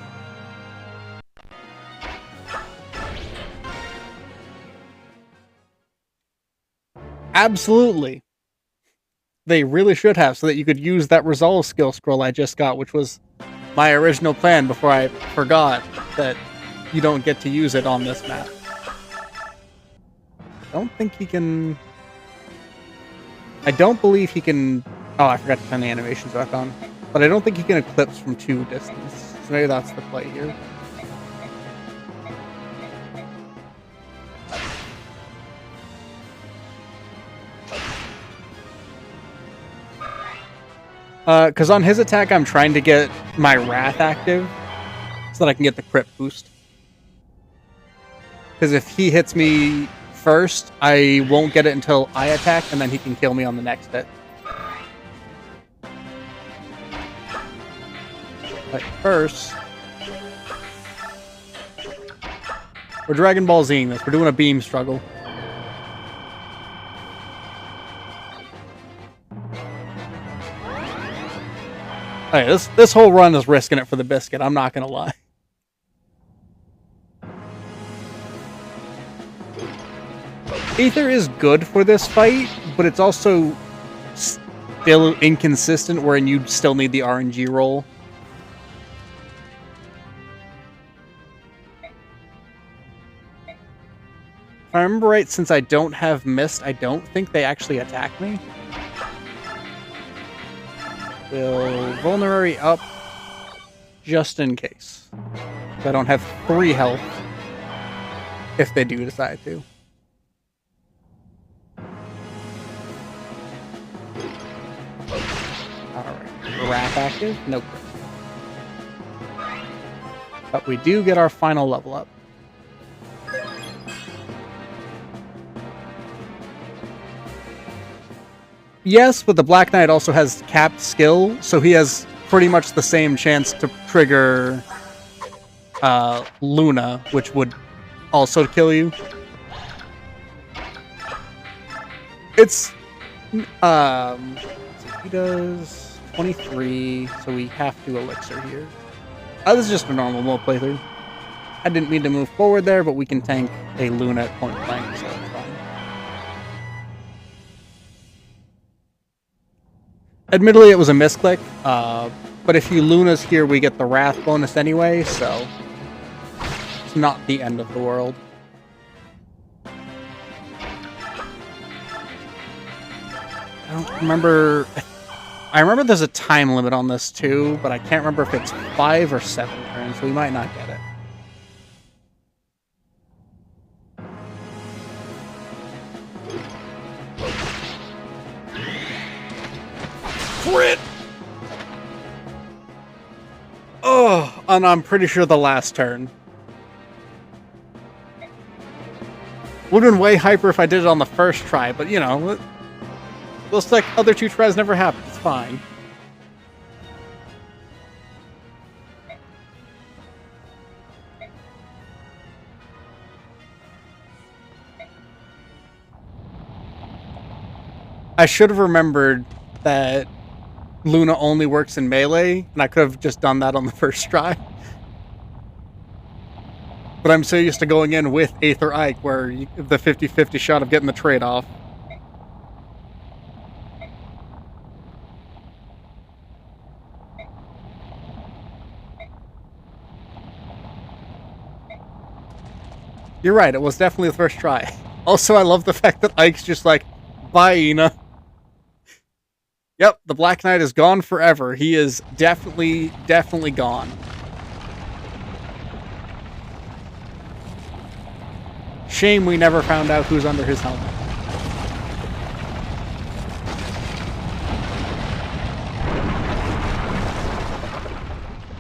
Absolutely. They really should have, so that you could use that resolve skill scroll I just got, which was my original plan before I forgot that you don't get to use it on this map. I don't think he can... I don't believe he can... Oh, I forgot to turn the animations back on. But I don't think he can eclipse from 2 distance. So maybe that's the play here. Because on his attack, I'm trying to get my Wrath active so that I can get the crit boost. Because if he hits me first, I won't get it until I attack, and then he can kill me on the next hit. But first, we're Dragon Ball Zing this. We're doing a beam struggle. Hey, this whole run is risking it for the biscuit, I'm not gonna lie. Aether is good for this fight, but it's also still inconsistent wherein you still need the RNG roll. If I remember right, since I don't have Mist, I don't think they actually attack me. Will Vulnerary up just in case. So I don't have 3 health if they do decide to. Alright. Wrath active? Nope. But we do get our final level up. Yes, but the Black Knight also has capped skill, so he has pretty much the same chance to trigger Luna, which would also kill you. It's he does 23, so we have to elixir here. This is just a normal mode playthrough. I didn't mean to move forward there, but we can tank a Luna at point blank, so it's fine. Admittedly, it was a misclick, but if he Lunas here, we get the Wrath bonus anyway, so it's not the end of the world. I don't remember... I remember there's a time limit on this too, but I can't remember if it's 5 or 7 turns, so we might not get it. Crit! Oh, and I'm pretty sure the last turn. Would have been way hyper if I did it on the first try, but you know, those like other 2 tries never happened. It's fine. I should have remembered that Luna only works in melee, and I could have just done that on the first try. But I'm so used to going in with Aether Ike, where you have the 50-50 shot of getting the trade-off. You're right, it was definitely the first try. Also, I love the fact that Ike's just like, bye, Ina. Yep, the Black Knight is gone forever. He is definitely gone. Shame we never found out who's under his helmet.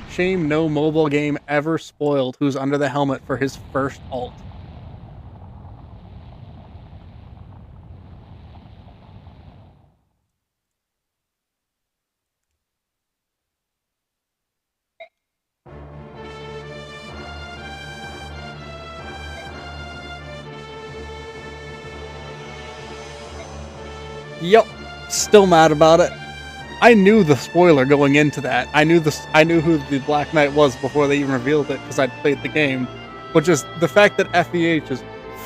Shame no mobile game ever spoiled who's under the helmet for his first ult. Yep, still mad about it. I knew the spoiler going into that. I knew who the Black Knight was before they even revealed it because I'd played the game. But just the fact that FEH's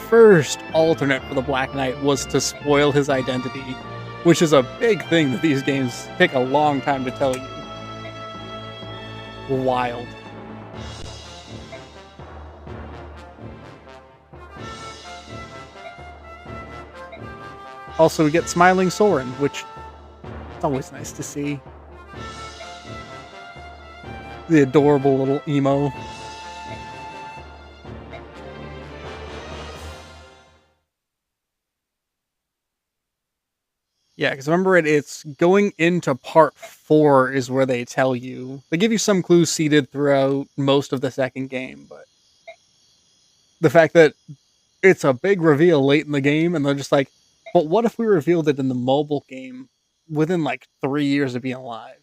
first alternate for the Black Knight was to spoil his identity, which is a big thing that these games take a long time to tell you. Wild. Also, we get Smiling Soren, which it's always nice to see. The adorable little emo. Yeah, because remember it's going into part 4 is where they tell you. They give you some clues seeded throughout most of the second game, but the fact that it's a big reveal late in the game, and they're just like, but what if we revealed it in the mobile game within like 3 years of being alive?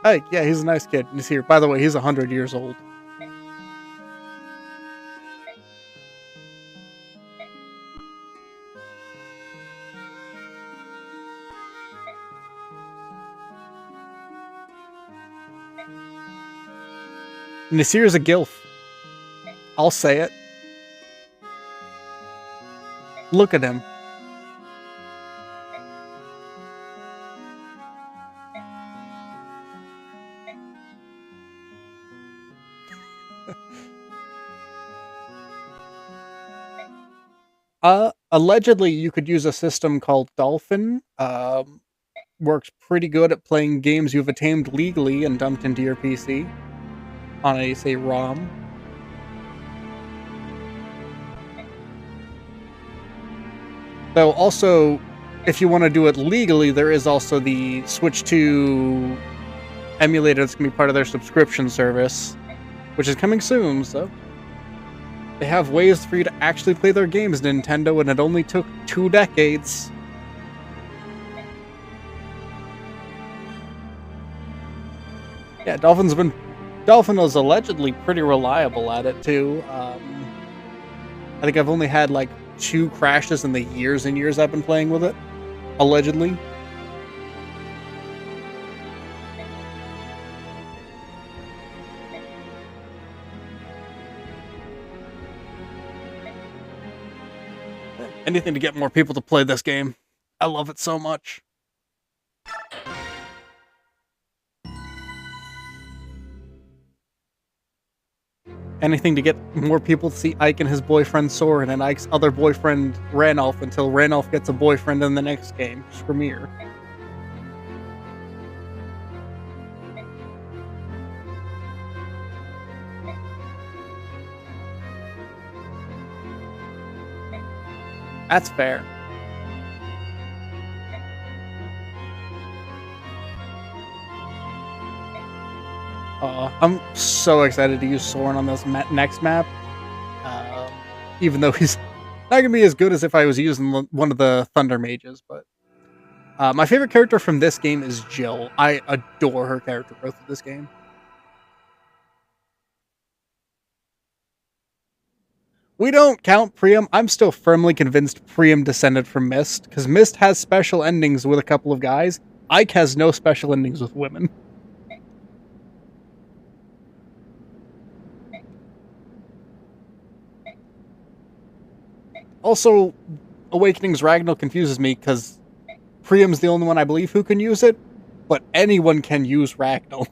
Hey, yeah, he's a nice kid. He's here. By the way, he's 100 years old. Nasir's a gilf. I'll say it. Look at him. Allegedly, you could use a system called Dolphin. Works pretty good at playing games you've attained legally and dumped into your PC on a, say, ROM. Though also, if you want to do it legally, there is also the Switch 2 emulator that's going to be part of their subscription service, which is coming soon, so they have ways for you to actually play their games, Nintendo, and it only took 2 decades. Yeah, Dolphin is allegedly pretty reliable at it, too. I think I've only had, like, 2 crashes in the years and years I've been playing with it, allegedly. Anything to get more people to play this game. I love it so much. Anything to get more people to see Ike and his boyfriend Soren and Ike's other boyfriend Ranulph until Ranulph gets a boyfriend in the next game. Premiere. That's fair. I'm so excited to use Soren on this next map. Even though he's not gonna be as good as if I was using one of the Thunder Mages, but my favorite character from this game is Jill. I adore her character growth of this game. We don't count Priam. I'm still firmly convinced Priam descended from Mist, because Mist has special endings with a couple of guys. Ike has no special endings with women. Also, Awakening's Ragnall confuses me, because Priam's the only one I believe who can use it, but anyone can use Ragnall.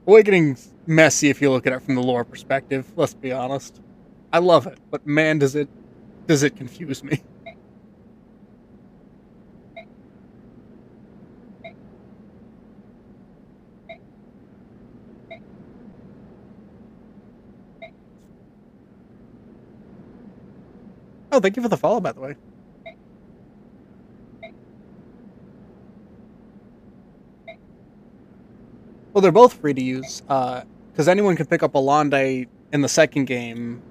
Awakening's messy if you look at it from the lore perspective, let's be honest. I love it, but man, does it confuse me. Oh, thank you for the follow, by the way. Well, they're both free to use, because anyone can pick up Alande in the second game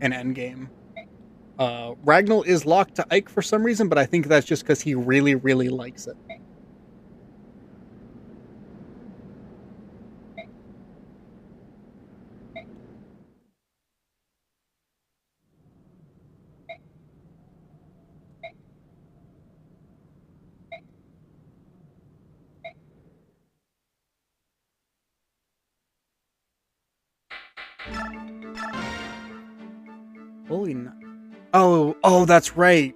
and endgame. Ragnall is locked to Ike for some reason, but I think that's just because he really, really likes it. Holy no. Oh, that's right.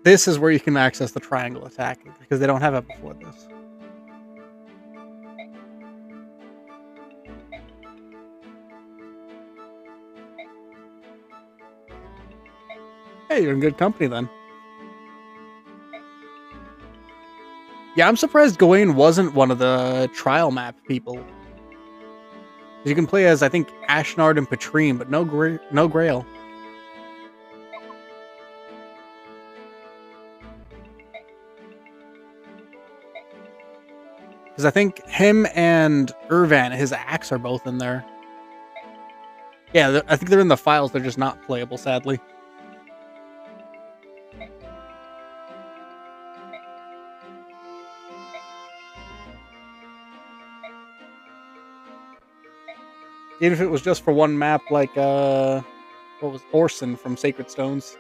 This is where you can access the triangle attack, because they don't have it before this. Hey, you're in good company then. Yeah, I'm surprised Gawain wasn't one of the trial map people. You can play as, I think, Ashnard and Patrine, but no Grail. Because I think him and Irvan, his axe, are both in there. Yeah, I think they're in the files. They're just not playable, sadly. Even if it was just for one map, like, what was Orson from Sacred Stones?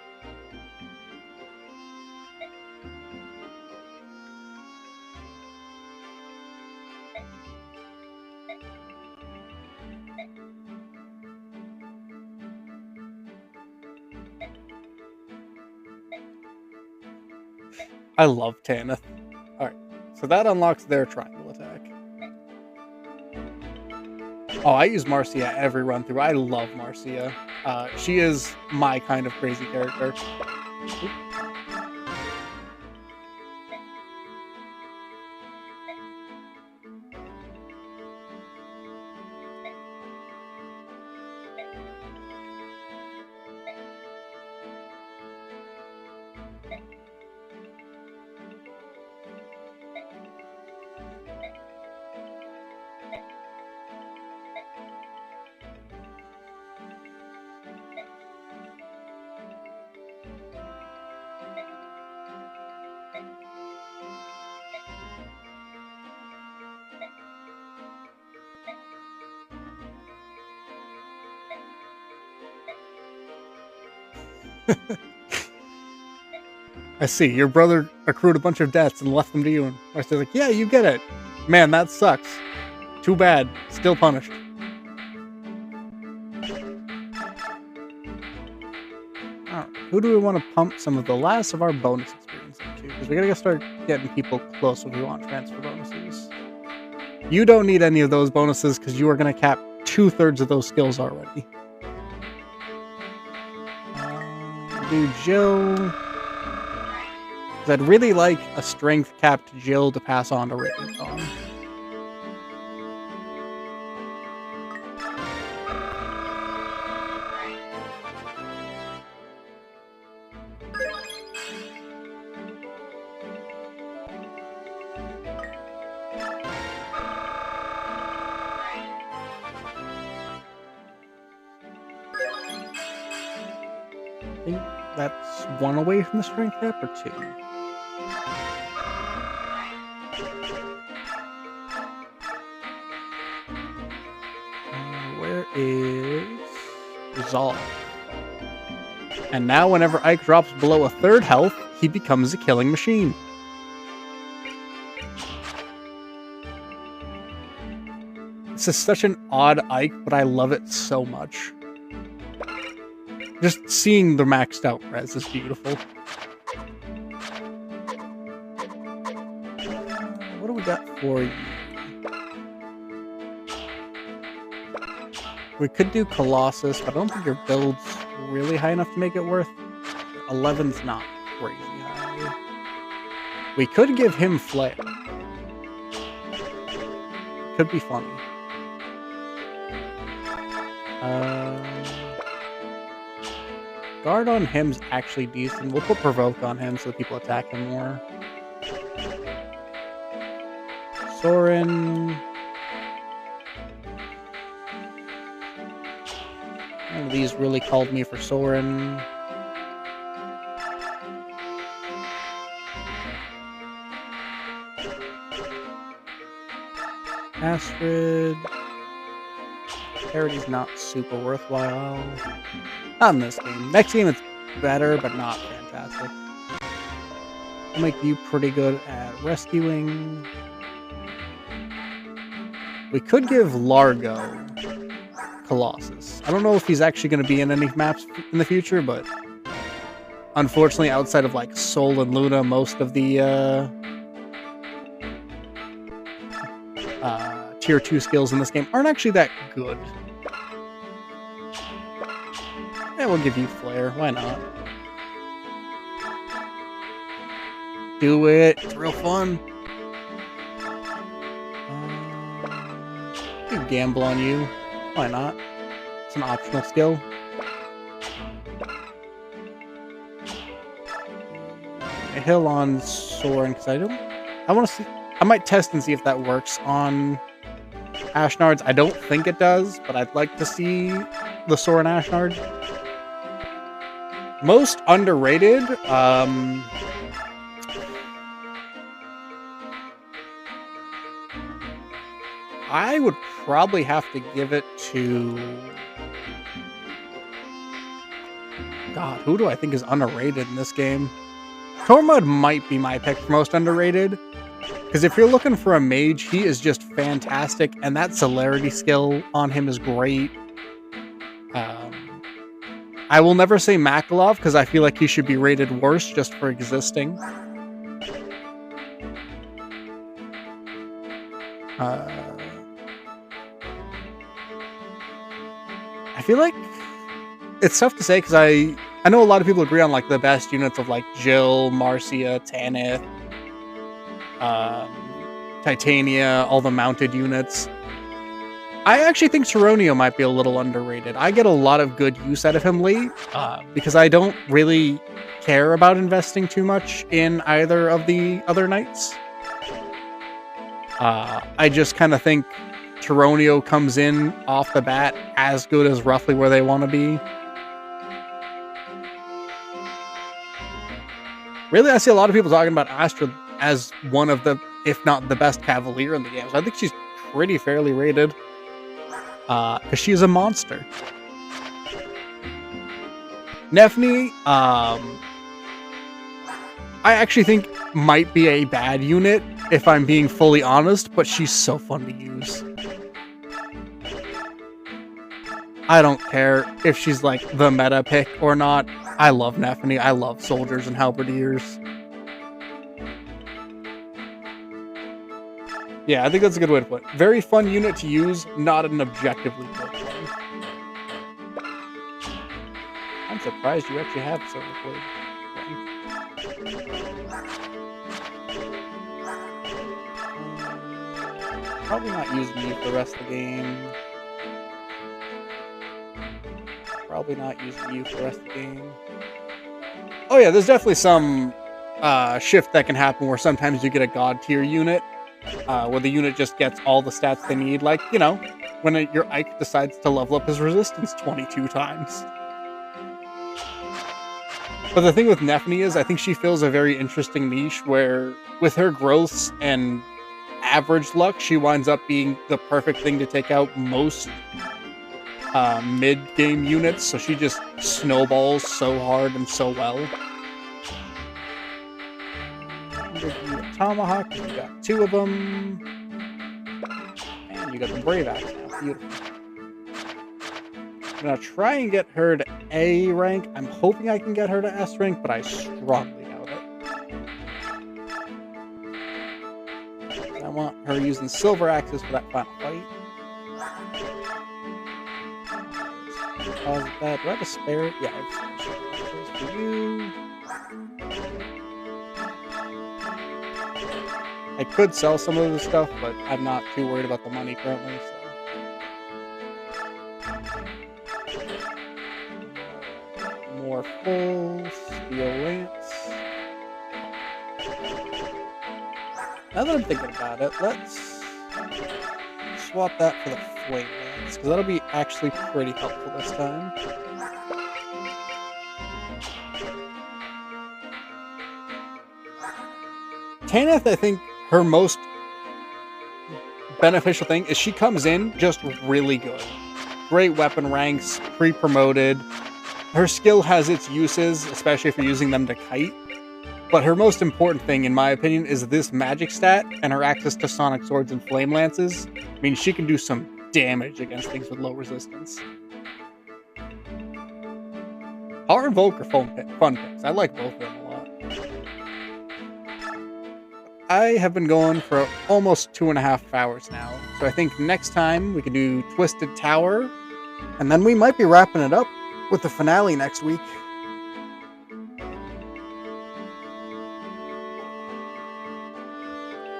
I love Tanith. Alright, so that unlocks their triangle attack. Oh, I use Marcia every run through. I love Marcia. She is my kind of crazy character. I see. Your brother accrued a bunch of debts and left them to you. And I was like, yeah, you get it. Man, that sucks. Too bad. Still punished. Alright, who do we want to pump some of the last of our bonus experience into? Because we gotta start getting people close when we want transfer bonuses. You don't need any of those bonuses because you are going to cap 2/3 of those skills already. Do Jill. Because I'd really like a strength capped Jill to pass on to Radiance on. I think that's one away from the strength cap or two? Where is Resolve? And now whenever Ike drops below 1/3 health, he becomes a killing machine. This is such an odd Ike, but I love it so much. Just seeing the maxed out res is beautiful. What do we got for you? We could do Colossus, but I don't think your build's really high enough to make it worth. 11's not crazy high. We could give him Flare. Could be funny. Guard on him's actually decent. We'll put Provoke on him so that people attack him more. Soren. None of these really called me for Soren. Astrid. Charity's not super worthwhile. Not in this game. Next game it's better, but not fantastic. I'll make you pretty good at rescuing. We could give Largo Colossus. I don't know if he's actually going to be in any maps in the future, but unfortunately, outside of like Sol and Luna, most of the tier 2 skills in this game aren't actually that good. Yeah, we'll give you Flare. Why not? Do it. It's real fun. Do Gamble on you. Why not? It's an optional skill. A hill on Soren because I want to see. I might test and see if that works on Ashnards. I don't think it does, but I'd like to see the Soren Ashnard. Most underrated, I would probably have to give it to... God, who do I think is underrated in this game? Tormod might be my pick for most underrated. Because if you're looking for a mage, he is just fantastic, and that celerity skill on him is great. I will never say Makalov, because I feel like he should be rated worse just for existing. I feel like it's tough to say, because I know a lot of people agree on like the best units of like Jill, Marcia, Tanith, Titania, all the mounted units. I actually think Tyronio might be a little underrated. I get a lot of good use out of him late, because I don't really care about investing too much in either of the other knights. I just kind of think Tyronio comes in off the bat as good as roughly where they want to be. Really, I see a lot of people talking about Astra as one of the, if not the best Cavalier in the game. So I think she's pretty fairly rated. Because she's a monster. Nephne, I actually think might be a bad unit, if I'm being fully honest, but she's so fun to use. I don't care if she's like the meta pick or not. I love Nephne. I love soldiers and halberdiers. Yeah, I think that's a good way to put it. Very fun unit to use, not an objectively good one. I'm surprised you actually have Silver Blade. Probably not using you for the rest of the game. Probably not using you for the rest of the game. Oh yeah, there's definitely some shift that can happen where sometimes you get a god tier unit. Where the unit just gets all the stats they need, like, you know, when your Ike decides to level up his resistance 22 times. But the thing with Nephne is, I think she fills a very interesting niche where, with her growths and average luck, she winds up being the perfect thing to take out most mid-game units, so she just snowballs so hard and so well. Tomahawk, you got 2 of them. And you got the Brave Axe now. Beautiful. I'm gonna try and get her to A rank. I'm hoping I can get her to S rank, but I strongly doubt it. I want her using silver axes for that final fight. Pause that. Do I have a spare? Yeah, I have some for you. I could sell some of this stuff, but I'm not too worried about the money currently, so. More full steel lance. Now that I'm thinking about it, let's swap that for the flame lance, because that'll be actually pretty helpful this time. Tanith, I think, her most beneficial thing is she comes in just really good. Great weapon ranks, pre-promoted. Her skill has its uses, especially if you're using them to kite. But her most important thing, in my opinion, is this magic stat and her access to sonic swords and flame lances. I mean, she can do some damage against things with low resistance. Power and Volk are fun picks. I like both of them a lot. I have been going for almost 2.5 hours now, so I think next time we can do Twisted Tower, and then we might be wrapping it up with the finale next week.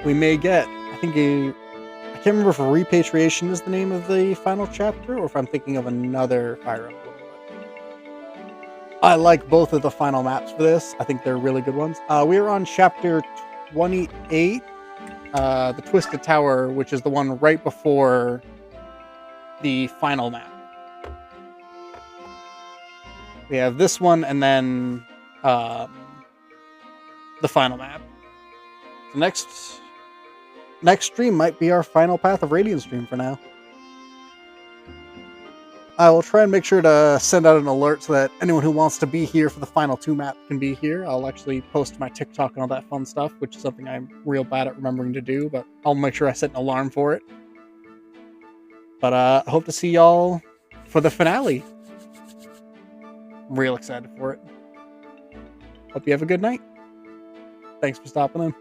We may get, I can't remember if Repatriation is the name of the final chapter, or if I'm thinking of another Fire Emblem. I like both of the final maps for this. I think they're really good ones. We are on chapter 28, the Twisted Tower, which is the one right before the final map. We have this one, and then the final map. The next stream might be our final Path of Radiance stream for now. I will try and make sure to send out an alert so that anyone who wants to be here for the final 2 maps can be here. I'll actually post my TikTok and all that fun stuff, which is something I'm real bad at remembering to do, but I'll make sure I set an alarm for it. But I hope to see y'all for the finale. I'm real excited for it. Hope you have a good night. Thanks for stopping in.